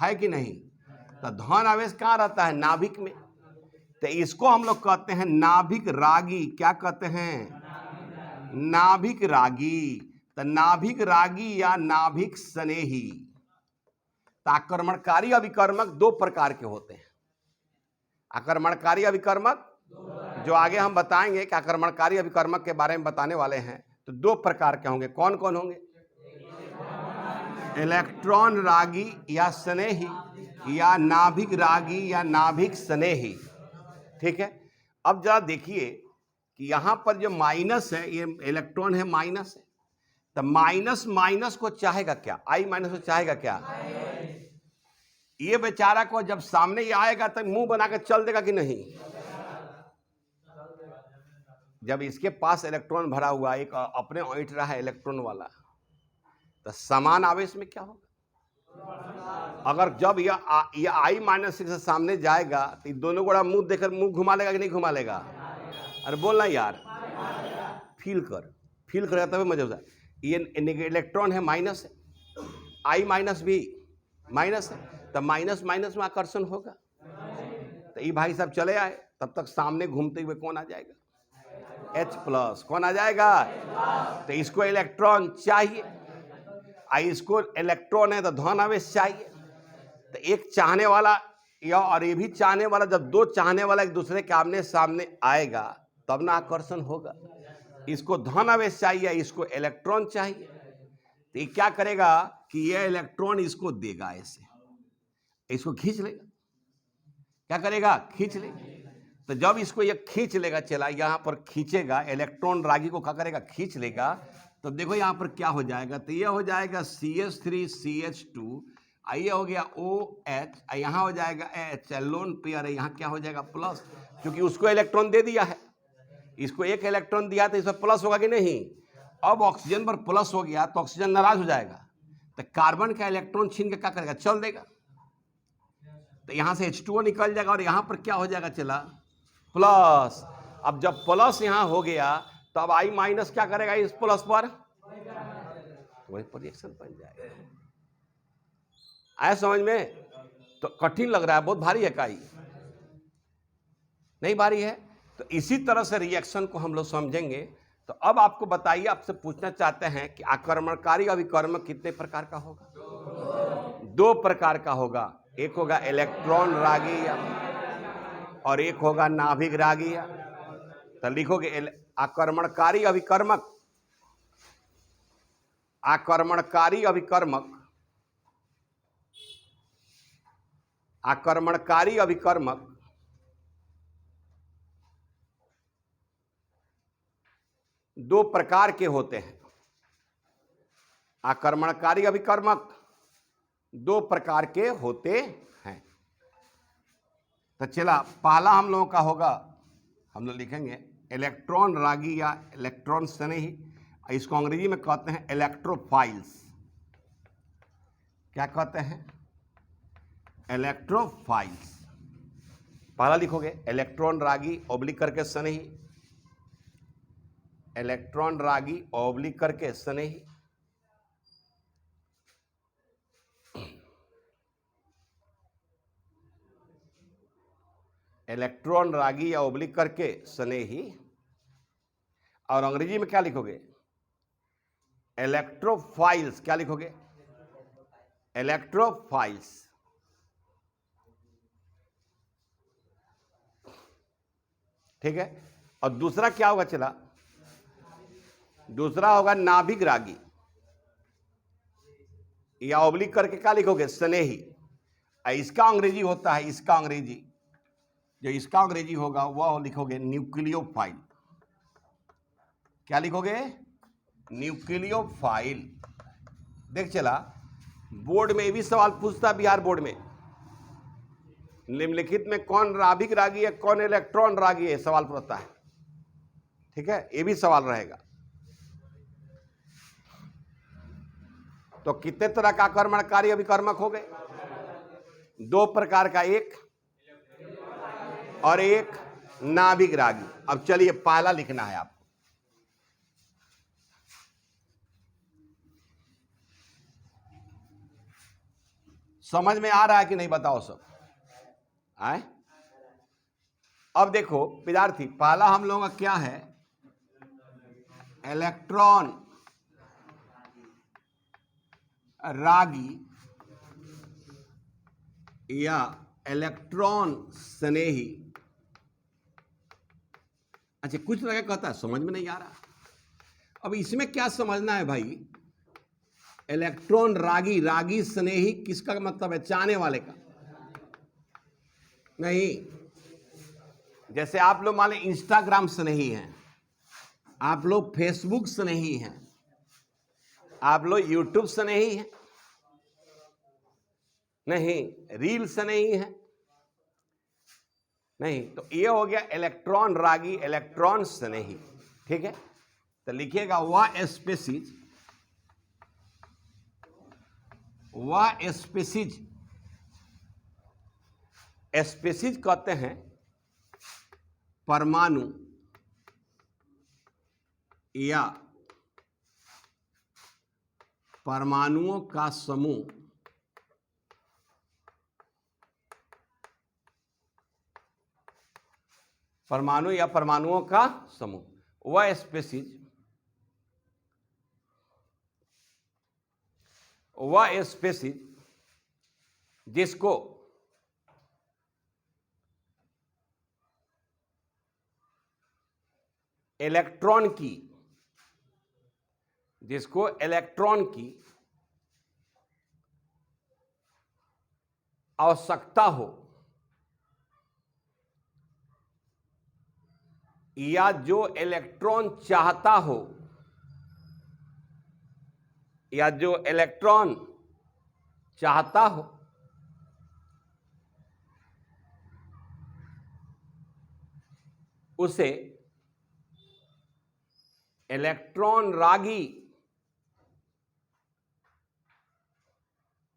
है कि नहीं? तो धन आवेश कहां रहता है? नाभिक में। तो इसको हम लोग कहते हैं नाभिक रागी। क्या कहते हैं? नाभिक रागी। तो नाभिक रागी या नाभिक स्नेही। तो आक्रमणकारी अभिकर्मक दो प्रकार के होते हैं। आक्रमणकारी अभिकर्मक जो आगे हम बताएंगे कि आक्रमणकारी अभिकर्मक के बारे में बताने वाले हैं, तो दो प्रकार के होंगे। कौन कौन होंगे? इलेक्ट्रॉन रागी या स्नेही, या नाभिक रागी या नाभिक स्नेही। ठीक है। अब जरा देखिए कि यहां पर जो माइनस है, ये इलेक्ट्रॉन है, माइनस है। तो माइनस माइनस को चाहेगा क्या? I- को चाहेगा क्या? ये बेचारा को जब सामने ही आएगा तो मुंह बना के चल देगा कि नहीं? जब इसके पास इलेक्ट्रॉन भरा हुआ, एक अपने ऐंठ रहा है इलेक्ट्रॉन वाला, तो समान आवेश में क्या होगा? अगर जब यह I- से सामने जाएगा तो दोनों गोड़ा मुंह देकर मुंह घुमा लेगा कि नहीं घुमा लेगा? अरे बोलना यार, फील कर, फील करेगा तभी मजा होता है। ये इलेक्ट्रॉन है, माइनस है, I- भी माइनस है, तब माइनस माइनस में आकर्षण होगा। तो ये भाई साहब चले आए, तब तक सामने घूमते हुए कौन आ जाएगा? H+। कौन आ जाएगा? तो इसको इलेक्ट्रॉन चाहिए, इसको इलेक्ट्रॉन है तो धन आवेश चाहिए। तो एक चाहने वाला या और ये भी चाहने वाला, जब दो चाहने वाला एक दूसरे के आमने सामने आएगा तब ना आकर्षण होगा। इसको धन आवेश चाहिए, इसको इलेक्ट्रॉन चाहिए। तो ये क्या करेगा कि ये इलेक्ट्रॉन इसको देगा, ऐसे इसको खींच लेगा। क्या करेगा? खींच लेगा। तो जब इसको ये खींच लेगा, चला यहां पर खींचेगा, इलेक्ट्रॉन रागी को क्या करेगा? खींच लेगा। तो देखो यहां पर क्या हो जाएगा? तो ये हो जाएगा CH3CH2, ये हो गया OH, यहां हो जाएगा H, लोन पेयर है, यहां क्या हो जाएगा? प्लस, क्योंकि उसको इलेक्ट्रॉन दे दिया है। इसको एक इलेक्ट्रॉन दिया तो इसमें प्लस होगा कि नहीं? अब ऑक्सीजन पर प्लस हो गया तो ऑक्सीजन नाराज हो जाएगा, तो कार्बन का इलेक्ट्रॉन छीन के क्या करेगा? चल देगा। तो यहां से H2O निकल जाएगा और यहां पर क्या हो जाएगा? चला प्लस। अब जब प्लस यहां हो गया तो अब I- क्या करेगा? इस प्लस पर वही पर रिएक्शन बन जाएगा। आया समझ में? तो कठिन लग रहा है, बहुत भारी है काई? नहीं भारी है। तो इसी तरह से रिएक्शन को हम लोग समझेंगे। तो अब आपको बताइए, आपसे पूछना चाहते हैं कि आक्रमणकारी अभिकर्मक कितने प्रकार का होगा? दो प्रकार का होगा। एक होगा इलेक्ट्रॉन रागी और एक होगा नाभिक रागी। तो लिखोगे आक्रमणकारी अभिकर्मक, आक्रमणकारी अभिकर्मक, आक्रमणकारी अभिकर्मक दो प्रकार के होते हैं। आक्रमणकारी अभिकर्मक दो प्रकार के होते हैं। तो चला पहला हम लोगों का होगा, हम लोग लिखेंगे इलेक्ट्रॉन रागी या इलेक्ट्रॉन स्नेही। इसको अंग्रेजी में कहते हैं इलेक्ट्रोफाइल्स। क्या कहते हैं? इलेक्ट्रोफाइल्स। पहला लिखोगे इलेक्ट्रॉन रागी ओब्लिक करके स्नेही, इलेक्ट्रॉन रागी ऑब्लिक करके स्नेही, इलेक्ट्रॉन रागी या ऑब्लिक करके स्नेही। और अंग्रेजी में क्या लिखोगे? इलेक्ट्रोफाइल्स। क्या लिखोगे? इलेक्ट्रोफाइल्स। ठीक है। और दूसरा क्या होगा चला? दूसरा होगा नाभिक रागी या ऑब्लिक करके क्या लिखोगे? स्नेही। इसका अंग्रेजी होता है, इसका अंग्रेजी जो इसका अंग्रेजी होगा वह लिखोगे न्यूक्लियोफाइल। क्या लिखोगे? न्यूक्लियोफाइल। देख चला, बोर्ड में भी सवाल पूछता, बिहार बोर्ड में निम्नलिखित में कौन नाभिक रागी है, कौन इलेक्ट्रॉन रागी है, सवाल पूछता है। ठीक है, ये भी सवाल रहेगा। तो कितने तरह का कर्मणकारी अभिकर्मक हो गए? दो प्रकार का, एक और एक नाभिक रागी। अब चलिए पहला लिखना है आपको। समझ में आ रहा है कि नहीं बताओ सब? आए? अब देखो विद्यार्थी, पहला हम लोगों का क्या है? इलेक्ट्रॉन रागी या इलेक्ट्रॉन स्नेही। अच्छा, कुछ तरह का कहता है, समझ में नहीं आ रहा। अब इसमें क्या समझना है भाई? इलेक्ट्रॉन रागी, रागी स्नेही किसका मतलब है? चाहने वाले का नहीं। जैसे आप लोग मान लें इंस्टाग्राम स्नेही हैं, आप लोग फेसबुक स्नेही हैं, आप लोग यूट्यूब स्नेही हैं, नहीं रील स्नेही हैं, नहीं। तो ये हो गया इलेक्ट्रॉन रागी, इलेक्ट्रॉन स्नेही। ठीक है, तो लिखिएगा वह स्पीसीज, वह स्पीसीज। स्पीसीज कहते हैं परमाणु या परमाणुओं का समूह परमाणु या परमाणुओं का समूह, वह स्पीसीज, वह स्पीसीज जिसको इलेक्ट्रॉन की, जिसको इलेक्ट्रॉन की आवश्यकता हो या जो इलेक्ट्रॉन चाहता हो, या जो इलेक्ट्रॉन चाहता हो, उसे इलेक्ट्रॉन रागी,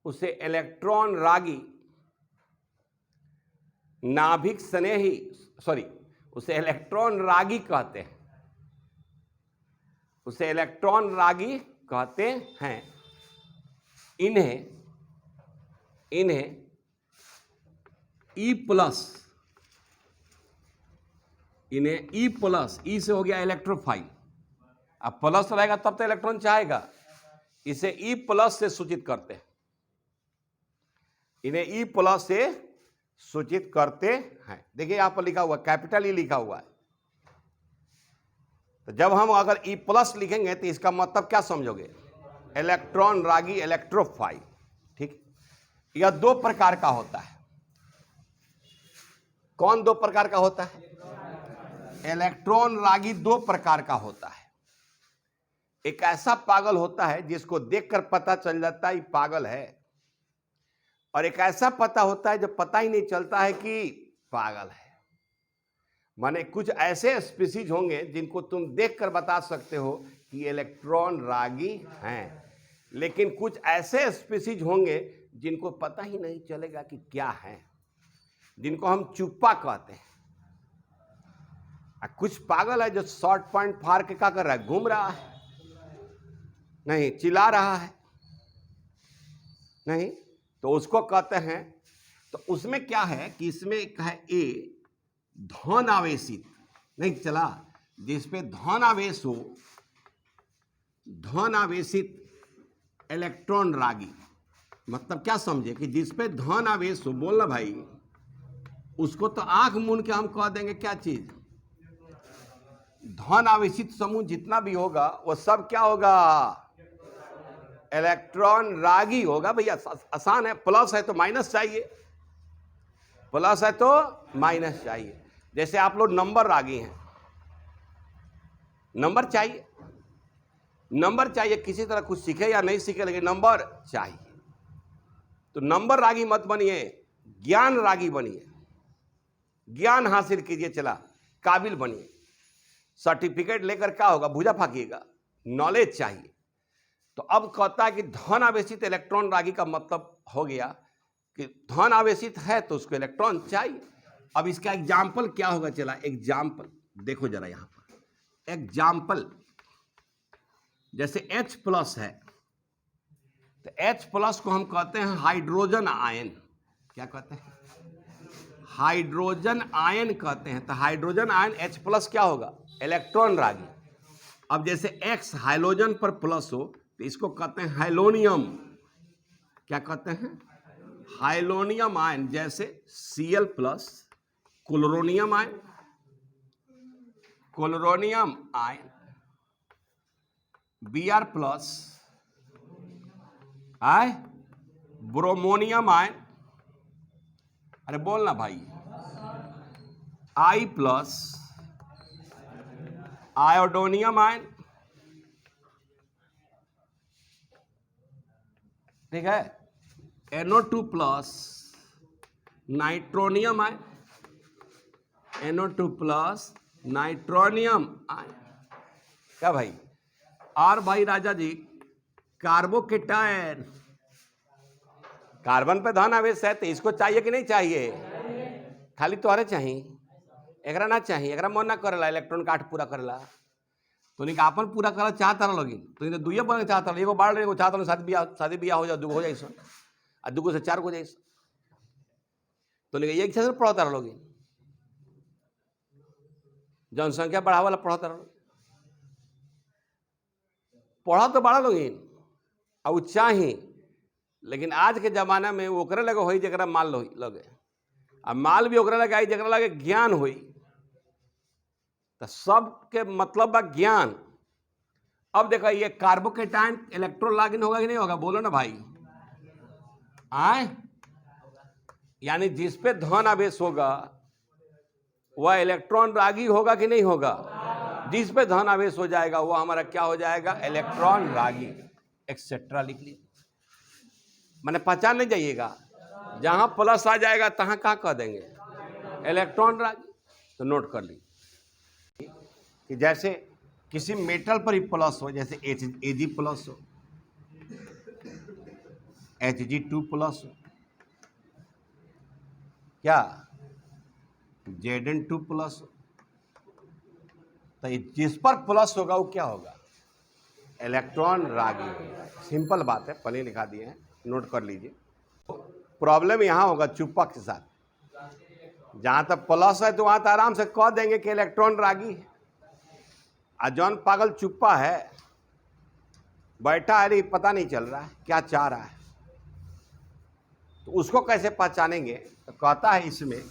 उसे इलेक्ट्रॉन रागी नाभिक स्नेही, सॉरी, उसे इलेक्ट्रॉन रागी कहते हैं, उसे इलेक्ट्रॉन रागी कहते हैं। इन्हें ई प्लस, इन्हें ई प्लस, ई से हो गया इलेक्ट्रोफाइल। अब प्लस रहेगा तब तो इलेक्ट्रॉन चाहेगा, इसे ई प्लस से सूचित करते हैं, इन्हें ई प्लस से सूचित करते हैं। देखिए यहां पर लिखा हुआ कैपिटल ई लिखा हुआ है। तो जब हम अगर ई प्लस लिखेंगे तो इसका मतलब क्या समझोगे? इलेक्ट्रॉन रागी, इलेक्ट्रोफाइल। ठीक, यह दो प्रकार का होता है। कौन दो प्रकार का होता है? इलेक्ट्रॉन रागी दो प्रकार का होता है। एक ऐसा पागल होता है जिसको देखकर पता चल जाता है ये पागल है, और एक ऐसा पता होता है जो पता ही नहीं चलता है कि पागल है। माने कुछ ऐसे स्पीसीज होंगे जिनको तुम देखकर बता सकते हो कि इलेक्ट्रॉन रागी हैं, लेकिन कुछ ऐसे स्पीसीज होंगे जिनको पता ही नहीं चलेगा कि क्या है, जिनको हम चुप्पा कहते हैं। कुछ पागल है जो शॉर्ट पॉइंट फाड़ के क्या कर रहा है, घूम रहा है, नहीं चिल्ला रहा है, नहीं, तो उसको कहते हैं। तो उसमें क्या है कि इसमें है ए धन आवेशित, नहीं चला, जिसपे धन आवेश हो, धन आवेशित इलेक्ट्रॉन रागी। मतलब क्या समझे कि जिसपे धन आवेश हो, बोलना भाई, उसको तो आंख मूंद के हम कह देंगे क्या चीज, धन आवेशित समूह जितना भी होगा वो सब क्या होगा, इलेक्ट्रॉन रागी होगा। भैया आसान है, प्लस है तो माइनस चाहिए, प्लस है तो माइनस चाहिए। जैसे आप लोग नंबर रागी हैं, नंबर चाहिए, नंबर चाहिए, किसी तरह कुछ सीखे या नहीं सीखे लेकिन नंबर चाहिए। तो नंबर रागी मत बनिए, ज्ञान रागी बनिए, ज्ञान हासिल कीजिए, चला काबिल बनिए। सर्टिफिकेट लेकर क्या होगा, भुजा फाकिएगा, नॉलेज चाहिए। तो अब कहता है कि धन आवेशित इलेक्ट्रॉन रागी का मतलब हो गया कि धन आवेशित है तो उसको इलेक्ट्रॉन चाहिए। अब इसका एग्जाम्पल क्या होगा, चला एग्जाम्पल देखो जरा यहां पर एग्जाम्पल। जैसे H प्लस है तो H प्लस को हम कहते हैं हाइड्रोजन आयन। क्या कहते हैं, हाइड्रोजन आयन कहते हैं। तो हाइड्रोजन आयन H प्लस क्या होगा, इलेक्ट्रॉन रागी। अब जैसे X हाइड्रोजन पर प्लस हो तो इसको कहते हैं हाइलोनियम। क्या कहते हैं, हाइलोनियम आयन। जैसे Cl plus chloronium ion, chloronium ion, Br plus bromonium ion, अरे बोलना भाई, I प्लस आयोडोनियम आयन, ठीक है, NO2 plus nitronium ion, NO2 plus nitronium ion. क्या भाई, और भाई राजा जी कार्बोकेटायन, कार्बन पे धन आवेश है तो इसको चाहिए कि नहीं चाहिए, खाली तोहरे चाहिए, एकरा ना चाहिए, एकरा मन ना करेला इलेक्ट्रॉन काट पूरा करेला। तो नहीं आपन पूरा करल चाहता लोगिन, तो इन्हें दुइये बने चाहता, एगो बाढ़ एगो चाहता, शादी बियाह हो जाए, दूगो हो जाए, और दूगो से चार को जाए, तो नहीं एक से पढ़ता लोगिन, जनसंख्या बढ़ावा पढ़ता रहो, पढ़ा तो बड़ा लोगिन और चाही। लेकिन आज के जमाना में ओकरे लगे हो जरा माल लगे, आ माल भी ओकरे लगे आई जरा लगे ज्ञान हो। तो सबके मतलब बा ज्ञान। अब देखो ये कार्बोकेटायन इलेक्ट्रॉन रागी होगा कि नहीं होगा, बोलो ना भाई, आए, यानी जिस पे धन आवेश होगा वह इलेक्ट्रॉन रागी होगा कि नहीं होगा, जिस पे धन आवेश हो जाएगा वो हमारा क्या हो जाएगा, इलेक्ट्रॉन रागी, एक्सेट्रा लिख लीजिए। मैंने पहचान नहीं जाइएगा, जहां प्लस आ जाएगा तहां क्या कह देंगे, इलेक्ट्रॉन रागी। तो नोट कर लीजिए कि जैसे किसी मेटल पर ही प्लस हो, जैसे Ag प्लस हो, Hg2 प्लस हो, क्या Zn2 प्लस हो, तो जिस पर प्लस होगा वो क्या होगा, इलेक्ट्रॉन रागी होगा। सिंपल बात है, पहले लिखा दिए हैं, नोट कर लीजिए। प्रॉब्लम यहां होगा चुप्पा के साथ, जहां तक प्लस है तो वहां तो आराम से कह देंगे कि इलेक्ट्रॉन रागी है। और जौन पागल चुप्पा है, बैठा है, पता नहीं चल रहा है क्या चाह रहा है, तो उसको कैसे पहचानेंगे। तो कहता है इसमें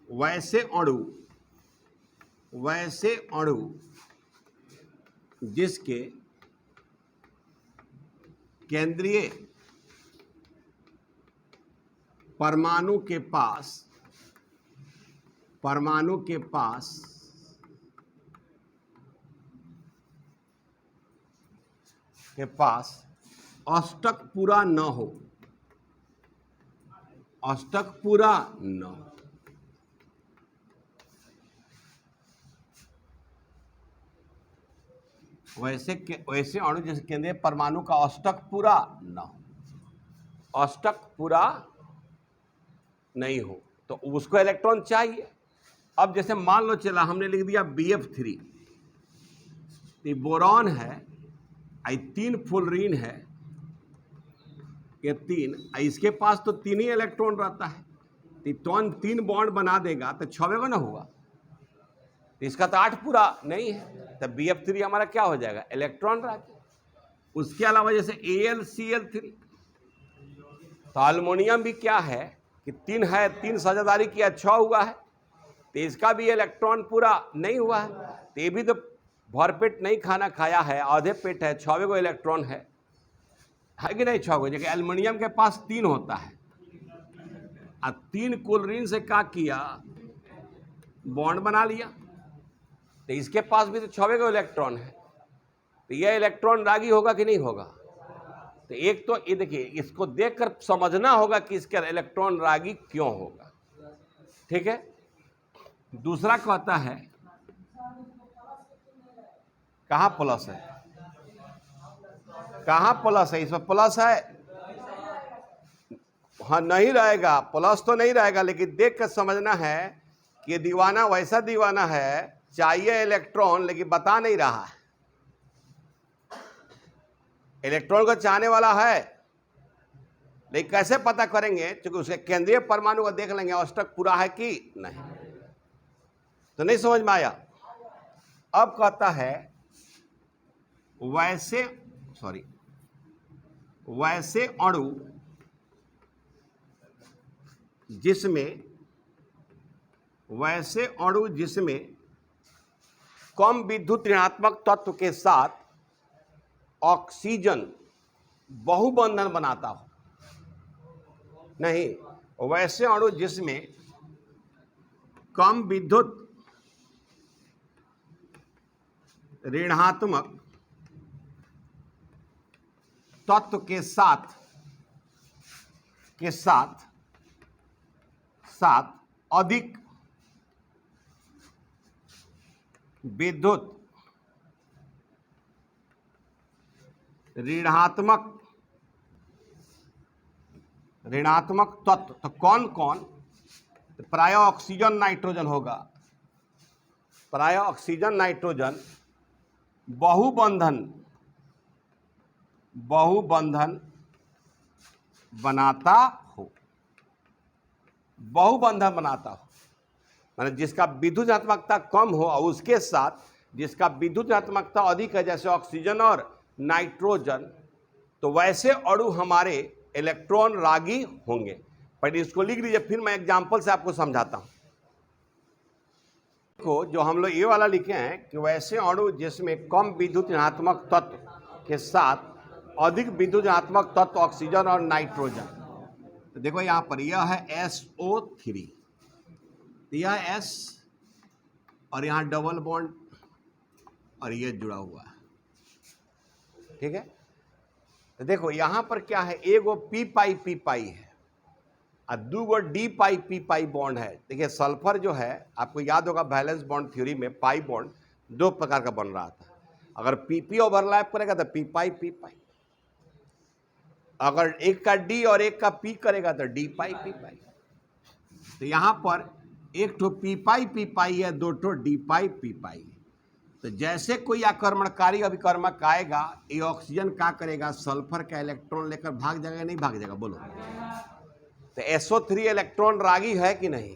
वैसे अणु जिसके केंद्रीय परमाणु के पास अष्टक पूरा न हो, अष्टक पूरा न हो, वैसे अणु जैसे केंद्रीय परमाणु का अष्टक पूरा न हो, अष्टक पूरा नहीं हो, तो उसको इलेक्ट्रॉन चाहिए। अब जैसे मान लो चला हमने लिख दिया BF3, तो बोरॉन है, आई 3 फ्लोरीन है, ये 3, इसके पास तो 3 ही इलेक्ट्रॉन रहता है, तो 3 बॉन्ड बना देगा तो 6 ना हुआ, तो इसका तो 8 पूरा नहीं है, तो BF3 हमारा क्या हो जाएगा, इलेक्ट्रॉन रागी। उसके अलावा जैसे AlCl3, तो अल्मोनियम भी क्या है कि 3 है, 3 साझेदारी किया, 6 हुआ है, तो इसका भी इलेक्ट्रॉन पूरा नहीं हुआ है, तो ये भी तो भरपेट नहीं खाना खाया है, आधे पेट है, 6वें को इलेक्ट्रॉन है कि नहीं, 6 को। जबकि एल्युमिनियम के पास 3 होता है, और 3 क्लोरीन से क्या किया, बॉन्ड बना लिया, तो इसके पास भी तो 6वें को इलेक्ट्रॉन है, तो यह इलेक्ट्रॉन रागी होगा कि नहीं होगा। तो एक तो ये देखिए, इसको देखकर समझना होगा कि इसका इलेक्ट्रॉन रागी क्यों होगा, ठीक है। दूसरा कहता है कहाँ प्लस है, कहाँ प्लस है, इसमें प्लस है, हाँ नहीं रहेगा, प्लस तो नहीं रहेगा, लेकिन देख कर समझना है कि ये दीवाना वैसा दीवाना है, चाहिए इलेक्ट्रॉन लेकिन बता नहीं रहा है, इलेक्ट्रॉन को चाहने वाला है, लेकिन कैसे पता करेंगे, क्योंकि उसके केंद्रीय परमाणु को देख लेंगे अष्टक पूरा है कि नहीं, तो नहीं समझ में आया। अब कहता है वैसे अणु जिसमें कम विद्युत ऋणात्मक तत्व के साथ ऑक्सीजन बहुबंधन बनाता हो, नहीं, वैसे अणु जिसमें कम विद्युत ऋणात्मक तत्व के साथ अधिक विद्युत ऋणात्मक तत्व, तो कौन कौन, तो प्राय ऑक्सीजन नाइट्रोजन होगा, प्राय ऑक्सीजन नाइट्रोजन बहुबंधन बनाता हो, माने जिसका विद्युत ऋणात्मकता कम हो और उसके साथ जिसका विद्युत ऋणात्मकता अधिक है, जैसे ऑक्सीजन और नाइट्रोजन, तो वैसे अणु हमारे इलेक्ट्रॉन रागी होंगे। पर इसको लिख लीजिए, फिर मैं एग्जांपल से आपको समझाता हूं। को जो हम लोग ये वाला लिखे हैं कि वैसे अणु जिसमें कम विद्युत ऋणात्मक तत्व के साथ अधिक विद्युत ऋणात्मक तत्व ऑक्सीजन और नाइट्रोजन, तो देखो यहाँ पर यह है SO3, यह S और यहाँ डबल बॉन्ड और ये जुड़ा हुआ है, ठीक है। तो देखो यहाँ पर क्या है, एगो पी पाई है और 2 गो डी पाई बॉन्ड है। देखिए सल्फर जो है, आपको याद होगा वैलेंस बॉन्ड थ्योरी में पाई बॉन्ड 2 प्रकार का बन रहा था, अगर पी ओवरलैप करेगा तो पी पाई, अगर एक का डी और एक का पी करेगा तो डी पाई। तो यहाँ पर एक ठो पी पाई है, 2 ठो डी पाई। तो जैसे कोई आक्रमणकारी अभिकर्मक आएगा, ये ऑक्सीजन क्या करेगा, सल्फर का इलेक्ट्रॉन लेकर भाग जाएगा, नहीं भाग जाएगा, बोलो। तो SO3 इलेक्ट्रॉन रागी है कि नहीं,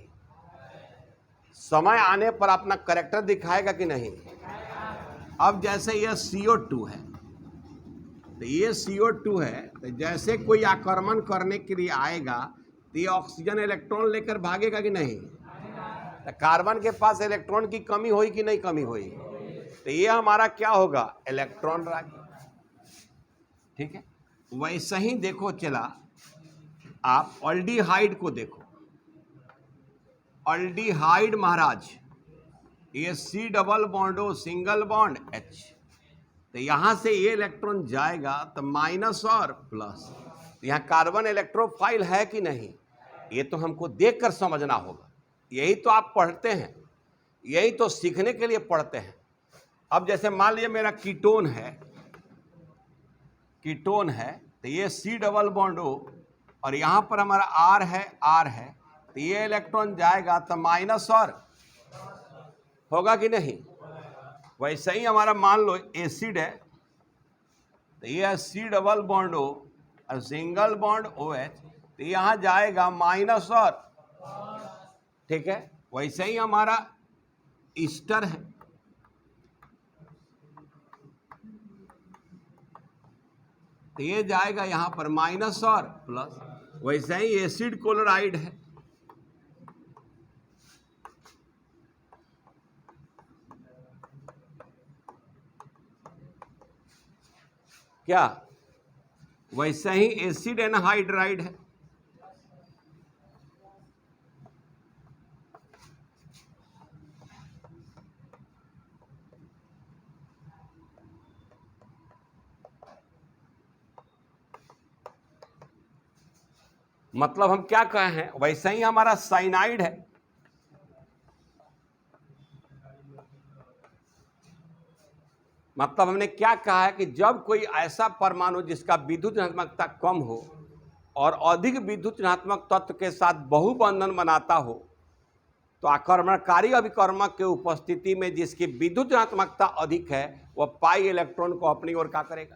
समय आने पर अपना करैक्टर दिखाएगा कि नहीं। अब जैसे यह CO2 है, तो ये CO2 है, तो जैसे कोई आक्रमण करने के लिए आएगा तो ये ऑक्सीजन इलेक्ट्रॉन लेकर भागेगा कि नहीं। तो कार्बन के पास इलेक्ट्रॉन की कमी हुई कि नहीं कमी हुई, तो ये हमारा क्या होगा, इलेक्ट्रॉन रागी, ठीक है। वैसे ही देखो चला, आप अल्डिहाइड को देखो, अल्डिहाइड महाराज, ये C double bond O single bond H, तो यहाँ से ये इलेक्ट्रॉन जाएगा तो माइनस और प्लस, तो यहाँ कार्बन इलेक्ट्रोफाइल है कि नहीं, ये तो हमको देखकर समझना होगा। यही तो आप पढ़ते हैं, यही तो सीखने के लिए पढ़ते हैं। अब जैसे मान लीजिए मेरा कीटोन है, तो ये C डबल बॉन्ड O और यहाँ पर हमारा R है, तो ये इलेक्ट्रॉन जाएगा तो माइनस और होगा कि नहीं। वैसे ही हमारा मान लो एसिड है, तो ये सी डबल बॉन्ड ओ और सिंगल बॉन्ड ओ एच, तो यहाँ जाएगा माइनस और, ठीक है। वैसे ही हमारा ईस्टर है, तो ये जाएगा यहाँ पर माइनस और प्लस। वैसे ही एसिड क्लोराइड है, क्या वैसे ही एसिड एनहाइड्राइड है, मतलब हम क्या कहे हैं, वैसे ही हमारा साइनाइड है, मतलब हमने क्या कहा है कि जब कोई ऐसा परमाणु जिसका विद्युत ऋणात्मकता कम हो और अधिक विद्युत ऋणात्मक तत्व के साथ बहुबंधन बनाता हो, तो आक्रमणकारी अभिकर्मक के उपस्थिति में जिसकी विद्युत ऋणात्मकता अधिक है वह पाई इलेक्ट्रॉन को अपनी ओर क्या करेगा,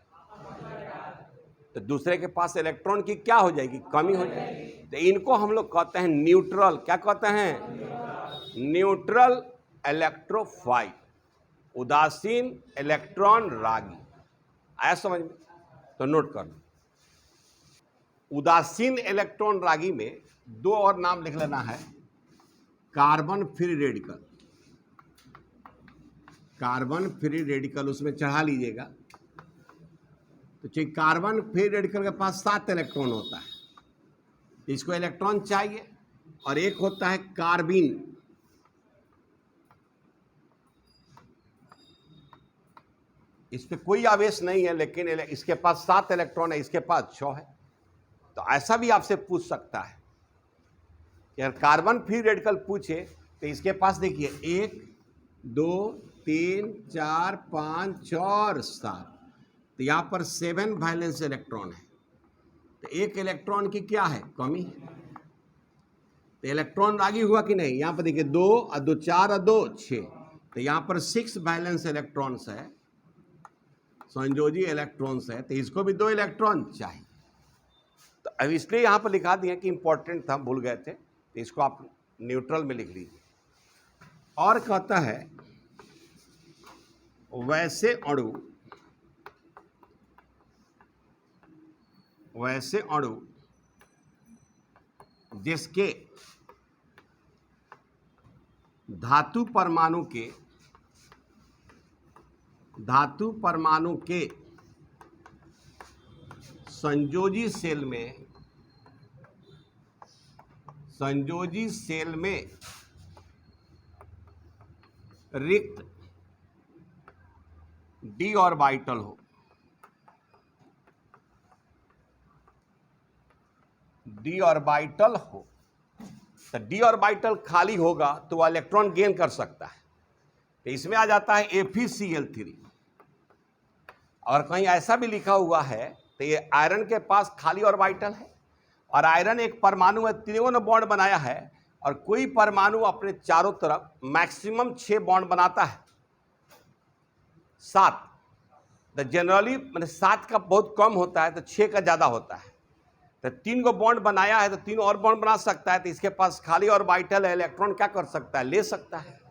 तो दूसरे के पास इलेक्ट्रॉन की क्या हो जाएगी, कमी हो जाएगी। तो इनको हम लोग कहते हैं न्यूट्रल, क्या कहते हैं, न्यूट्रल इलेक्ट्रोफाइल, उदासीन इलेक्ट्रॉन रागी। आया समझ में, तो नोट कर लो। उदासीन इलेक्ट्रॉन रागी में दो और नाम लिख लेना है, carbon free radical, carbon free radical उसमें चढ़ा लीजिएगा। तो चाहिए कार्बन फ्री रेडिकल के पास 7 इलेक्ट्रॉन होता है, इसको इलेक्ट्रॉन चाहिए, और एक होता है कार्बिन, इस पे कोई आवेश नहीं है लेकिन इसके पास 7 इलेक्ट्रॉन है, इसके पास 6 है। तो ऐसा भी आपसे पूछ सकता है कि अगर कार्बन फ्री रेडिकल पूछे तो इसके पास देखिए 1 2 3 4 5 6 और 7, तो यहाँ पर 7 वैलेंस इलेक्ट्रॉन है, तो एक इलेक्ट्रॉन की क्या है, कमी है। तो इलेक्ट्रॉन रागी हुआ कि नहीं, यहाँ पर देखिए 2 और 2 4 और 2 6, तो यहाँ पर 6 वैलेंस इलेक्ट्रॉन्स है, संयोजी इलेक्ट्रॉन्स है, तो इसको भी 2 इलेक्ट्रॉन चाहिए। तो अब इसलिए यहाँ पर लिखा दिया कि इंपॉर्टेंट था, भूल गए थे, तो इसको आप न्यूट्रल में लिख लीजिए। और कहता है वैसे अणु जिसके धातु परमाणु के संयोजी सेल में रिक्त डी ऑर्बिटल हो, तो डी ऑर्बिटल खाली होगा तो वह इलेक्ट्रॉन गेन कर सकता है। तो इसमें आ जाता है FeCl3। और कहीं ऐसा भी लिखा हुआ है, तो ये आयरन के पास खाली ऑर्बिटल है, और आयरन एक परमाणु है, तीनों ने बॉन्ड बनाया है, और कोई परमाणु अपने चारों तरफ मैक्सिमम 6 बॉन्ड बनाता है, 7। तो जनरली मतलब 7 का बहुत कम होता है, तो 6 का ज़्यादा होता है। तो 3 को बॉन्ड बनाया है तो 3 और बॉन्ड बना सकता है, तो इसके पास खाली ऑर्बिटल है, इलेक्ट्रॉन क्या कर सकता है, ले सकता है।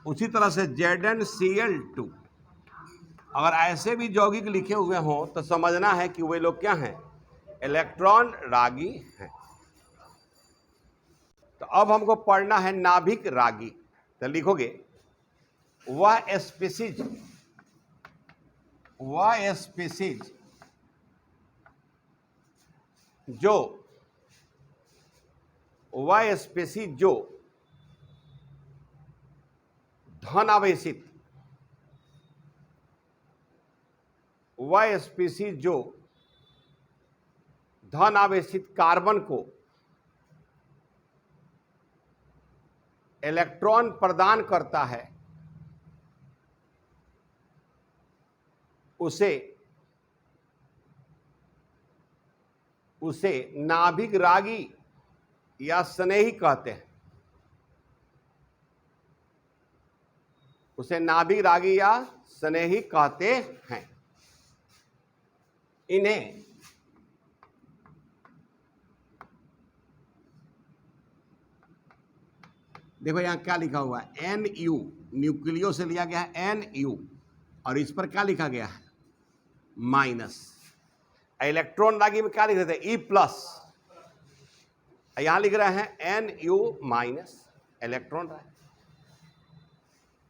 उसी तरह से ZnCl2, अगर ऐसे भी यौगिक लिखे हुए हों तो समझना है कि वे लोग क्या हैं, इलेक्ट्रॉन रागी हैं। तो अब हमको पढ़ना है नाभिक रागी। तो लिखोगे वह स्पीसीज जो धन आवेशित, वह स्पीसीज जो धन आवेशित कार्बन को इलेक्ट्रॉन प्रदान करता है, उसे नाभिक रागी या स्नेही कहते हैं, उसे नाभिक रागी या स्नेही कहते हैं। इन्हें देखो यहां क्या लिखा हुआ है, NU, न्यूक्लियो से लिया गया है NU, और इस पर क्या लिखा गया है, माइनस। इलेक्ट्रॉन रागी में क्या लिख रहे थे, E+, यहां लिख रहे हैं NU माइनस, इलेक्ट्रॉन रागी,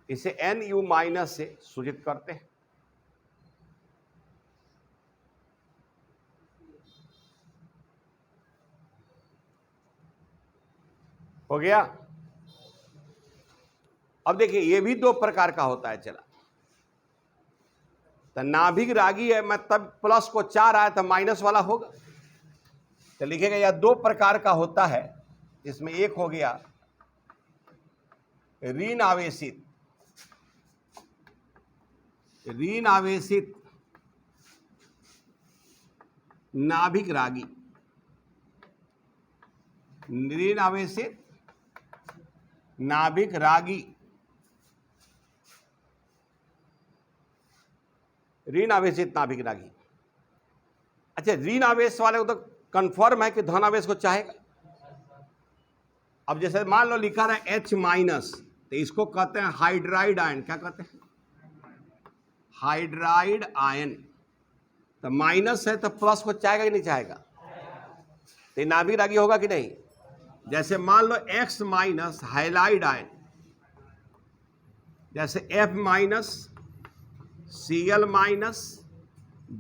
इसे NU माइनस से सूचित करते हैं। हो गया। अब देखिए ये भी दो प्रकार का होता है। चला तो नाभिक रागी है, मैं तब प्लस को 4 आया तो माइनस वाला होगा, तो लिखेगा यह दो प्रकार का होता है। इसमें एक हो गया ऋण आवेशित, ऋण आवेशित नाभिक रागी, ऋण आवेशित नाभिक रागी, ऋण आवेशित नाभिक रागी। अच्छा, ऋण आवेश वाले को तो कंफर्म है कि धन आवेश को चाहेगा। अब जैसे मान लो लिखा रहा है H-, तो इसको कहते हैं हाइड्राइड आयन। क्या कहते हैं, हाइड्राइड आयन। तो माइनस है तो प्लस को चाहेगा कि नहीं चाहेगा, तो नाभिक रागी होगा कि नहीं। जैसे मान लो X- हाइलाइड आयन, जैसे F-, Cl-,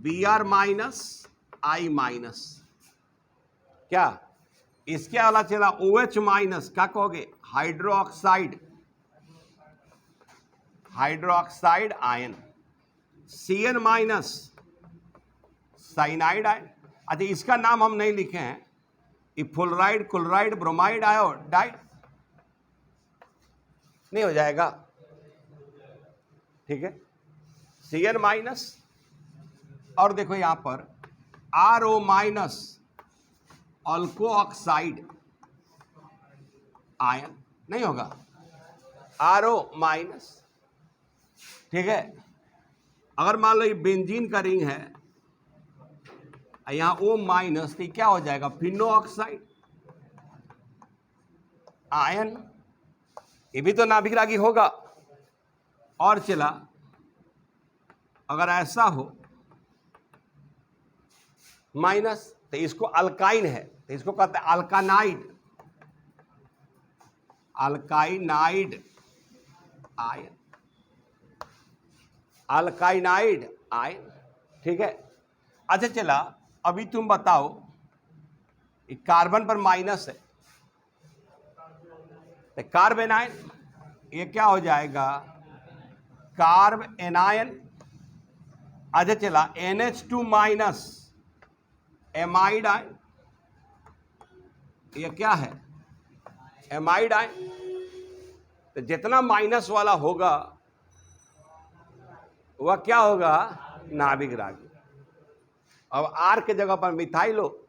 Br-, I-। क्या इसके अलावा चला OH-, क्या कहोगे, hydroxide, hydroxide ion. Cn-, cyanide ion. अच्छा, इसका नाम हम नहीं लिखे हैं, ये फ्लोराइड, क्लोराइड, ब्रोमाइड, आयोडाइड नहीं हो जाएगा, ठीक है। Cn-, और देखो यहां पर RO-, अल्को ऑक्साइड आयन नहीं होगा, RO-, ठीक है। अगर मान लो ये बेंजीन का रिंग है, यहां O-, तो क्या हो जाएगा, फिनो ऑक्साइड आयन, ये भी तो नाभिक रागी होगा। और चला अगर ऐसा हो माइनस, तो इसको अल्काइन है, तो इसको कहते हैं अल्कानाइड, अल्काइनाइड आयन, अल्काइनाइड आयन, ठीक है। अच्छा चला, अभी तुम बताओ कार्बन पर माइनस है, तो कार्ब एनायन, ये क्या हो जाएगा, कार्ब एनायन। अच्छा चला NH2- एमाइड आयन, ये क्या है, एमाइड आयन। तो जितना माइनस वाला होगा वह क्या होगा, नाभिक रागी। अब R के जगह पर मिथाइलो,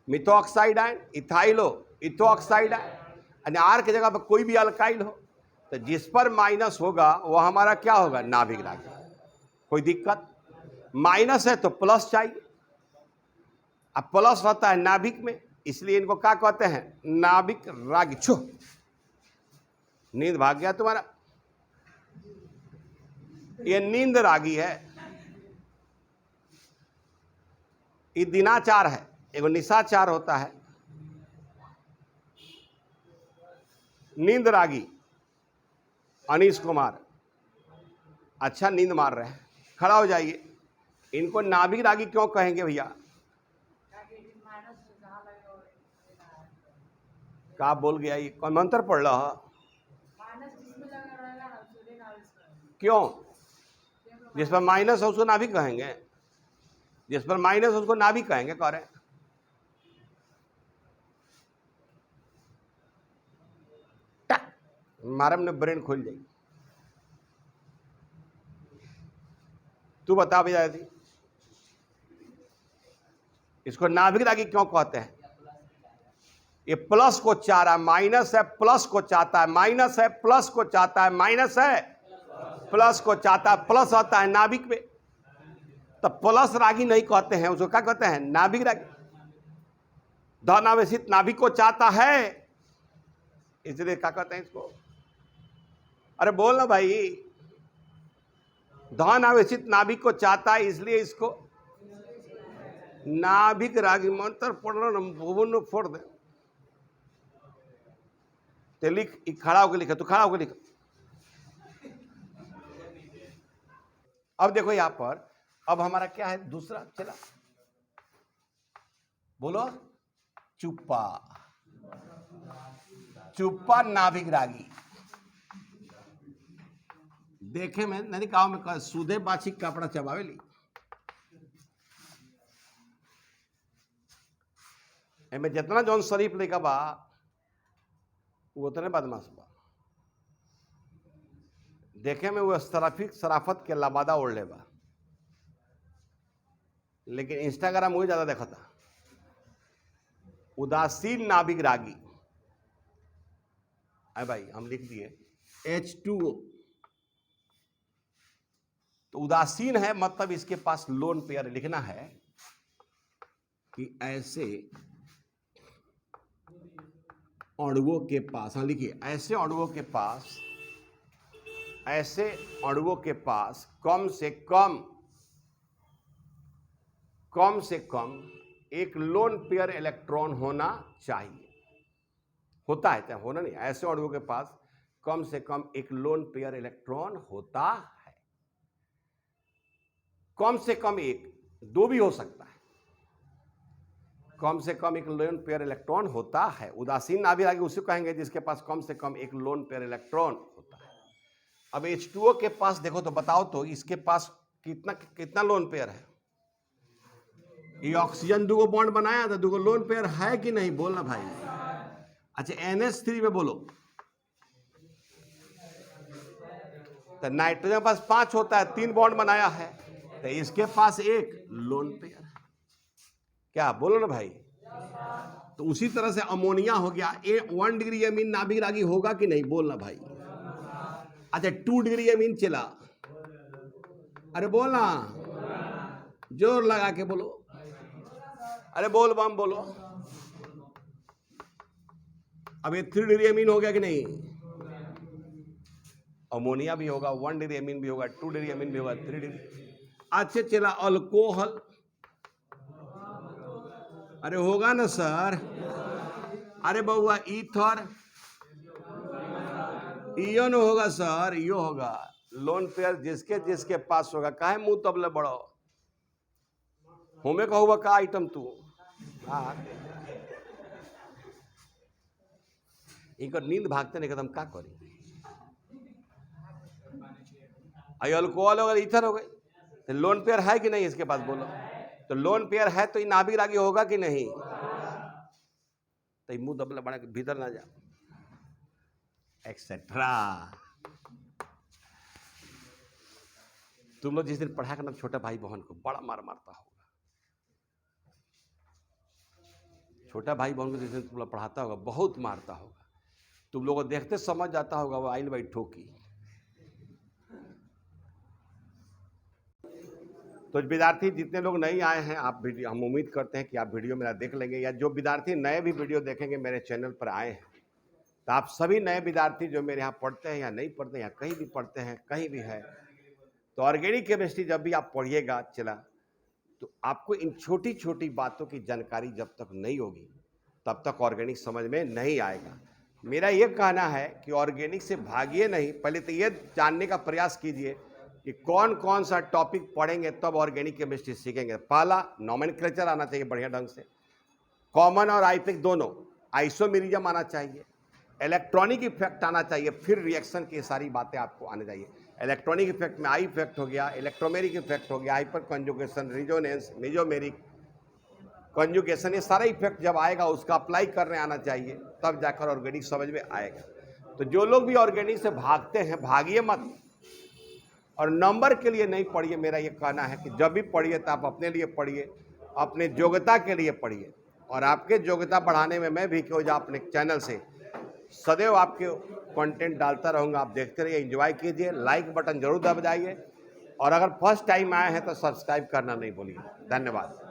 मिथोक्साइड आयन, इथाइलो, इथोक्साइड आयन। R के जगह पर कोई भी अल्काइल हो, तो जिस पर माइनस होगा वह हमारा क्या होगा, नाभिक रागी। कोई दिक्कत, माइनस है तो प्लस चाहिए, अब प्लस होता है नाभिक में, इसलिए इनको क्या कहते हैं, नाभिक रागी। छो, नींद भाग गया तुम्हारा, ये नींद रागी है, ये दिनाचार है, एगो निशाचार होता है। नींद रागी अनीश कुमार, अच्छा नींद मार रहे हैं, खड़ा हो जाइए। इनको नाभिक रागी क्यों कहेंगे भैया, क्या बोल गया, ये कौन मंत्र पढ़ रहा है, क्यों, जिस पर माइनस है उसको नाभिक कहेंगे, जिस पर माइनस है उसको नाभिक कहेंगे, कह रहे मारम ने ब्रेन खोल जाएगी। तू बता भैया थी इसको नाभिक रागी क्यों कहते हैं, ये प्लस को चाह रहा है, माइनस है प्लस को चाहता है, माइनस है प्लस को चाहता है, माइनस है प्लस को चाहता है, प्लस आता है नाभिक में। तब प्लस रागी नहीं कहते हैं, उसको क्या कहते हैं? नाभिक रागी। धनावेशित नाभिक को चाहता है, इसलिए क्या कहते हैं इसको? अरे बोल ना भाई, धन आवेशित नाभिक को चाहता है, इसलिए इसको नाभिक रागी। मंत्र पढ़ लो ना, भुवन फोड़ दे। तो लिख, खड़ा होकर लिखा, तो खड़ा होकर लिखा। अब देखो यहां पर, अब हमारा क्या है दूसरा चला, बोलो। चुप्पा, चुप्पा नाभिक रागी। देखे में नहीं गाँव में सूधे बाछी कपड़ा चबावेली, एमे जितना जौन शरीफ लेका बा वो उतने बदमाश बा। देखे में वो शराफत के लबादा ओढ़ ले बा, लेकिन इंस्टाग्राम वही ज्यादा देखा था। उदासीन नाभिक रागी। अरे भाई हम लिख दिए H2O। तो उदासीन है मतलब इसके पास लोन पेयर लिखना है कि ऐसे अणुओं के पास, हाँ लिखिए, ऐसे अणुओं के पास, ऐसे अणुओं के पास कम से कम एक लोन पेयर इलेक्ट्रॉन होना चाहिए। होता है, चाहे होना नहीं, ऐसे अणुओं के पास कम से कम एक लोन पेयर इलेक्ट्रॉन होता है। कम से कम एक, दो भी हो सकता है। कम से कम एक लोन पेयर इलेक्ट्रॉन होता है। उदासीन नाभिक रागी उसे कहेंगे जिसके पास कम से कम एक लोन पेयर इलेक्ट्रॉन होता है। अब H2O के पास देखो तो बताओ तो इसके पास कितना लोन पेयर है? ये ऑक्सीजन दो बॉन्ड बनाया था, दो लोन पेयर है कि नहीं? बोलना भाई। अच्छा NH3 में बोलो। तो नाइट्रोजन पास 5 होता है, 3 बॉन्ड बनाया है, तो इसके पास एक लोन पेयर है। क्या बोलो ना भाई? तो उसी तरह से अमोनिया हो गया। 1 डिग्री अमीन नाभिक रागी होगा कि नहीं? बोलना भाई। अच्छा 2 डिग्री अमीन चला, अरे बोलना, जोर लगा के बोलो, अरे बोल बम बोलो। अब ये 3 डिग्री अमीन हो गया कि नहीं? अमोनिया भी होगा, 1 डिग्री अमीन भी होगा, 2 डिग्री अमीन भी होगा, 3 डिग्री। अच्छा चला अल्कोहल, अरे होगा ना सर? अरे बउआ ईथर, इयो न होगा सर, इयो होगा। लोन पेयर जिसके पास होगा। काहे मुंह तबले बड़ो होमे का हुआ का आइटम तू? हाँ इनका नींद भागते नहीं, कदम का करी। अल्कोहल हो गई, ईथर हो गई, तो लोन पेयर है कि नहीं इसके पास? बोलो। तो लोन पेयर है तो ये नाभिक रागी होगा कि नहीं? तो मुंह दबला बना के भीतर ना जा, एक्सेट्रा। तुम लोग जिस दिन पढ़ा करना छोटा भाई बहन को बड़ा मार मारता होगा। छोटा भाई बहन को जिस दिन तुम लोग पढ़ाता होगा बहुत मारता होगा। तुम लोगों को देखते समझ जाता होगा वो आइल भाई ठोकी। तो विद्यार्थी जितने लोग नहीं आए हैं, आप वीडियो, हम उम्मीद करते हैं कि आप वीडियो मेरा देख लेंगे, या जो विद्यार्थी नए भी वीडियो देखेंगे मेरे चैनल पर आए हैं, तो आप सभी नए विद्यार्थी जो मेरे यहाँ पढ़ते हैं या नहीं पढ़ते हैं या कहीं भी पढ़ते हैं, कहीं भी है, तो ऑर्गेनिक केमिस्ट्री जब भी आप पढ़िएगा चला, तो आपको इन छोटी छोटी बातों की जानकारी जब तक नहीं होगी तब तक ऑर्गेनिक समझ में नहीं आएगा। मेरा ये कहना है कि ऑर्गेनिक से भागिए नहीं, पहले तो ये जानने का प्रयास कीजिए कि कौन कौन सा टॉपिक पढ़ेंगे तब ऑर्गेनिक केमिस्ट्री सीखेंगे। पहला नोमेनक्लेचर आना चाहिए बढ़िया ढंग से, कॉमन और आइपिक दोनों, आइसोमेरिज्म आना चाहिए, इलेक्ट्रॉनिक इफेक्ट आना चाहिए, फिर रिएक्शन की सारी बातें आपको आने चाहिए। इलेक्ट्रॉनिक इफेक्ट में आई इफेक्ट हो गया, इलेक्ट्रोमेरिक इफेक्ट हो गया, hyper conjugation, resonance, mesomeric conjugation, ये सारा इफेक्ट जब आएगा उसका अप्लाई करने आना चाहिए, तब जाकर ऑर्गेनिक समझ में आएगा। तो जो लोग भी ऑर्गेनिक से भागते हैं भागिए मत, और नंबर के लिए नहीं पढ़िए। मेरा ये कहना है कि जब भी पढ़िए तो आप अपने लिए पढ़िए, अपने योग्यता के लिए पढ़िए। और आपके योग्यता बढ़ाने में मैं भी क्यों अपने चैनल से सदैव आपके कंटेंट डालता रहूँगा। आप देखते रहिए, एंजॉय कीजिए, लाइक बटन जरूर दबाइए और अगर फर्स्ट टाइम आए हैं तो सब्सक्राइब करना नहीं भूलिए। धन्यवाद।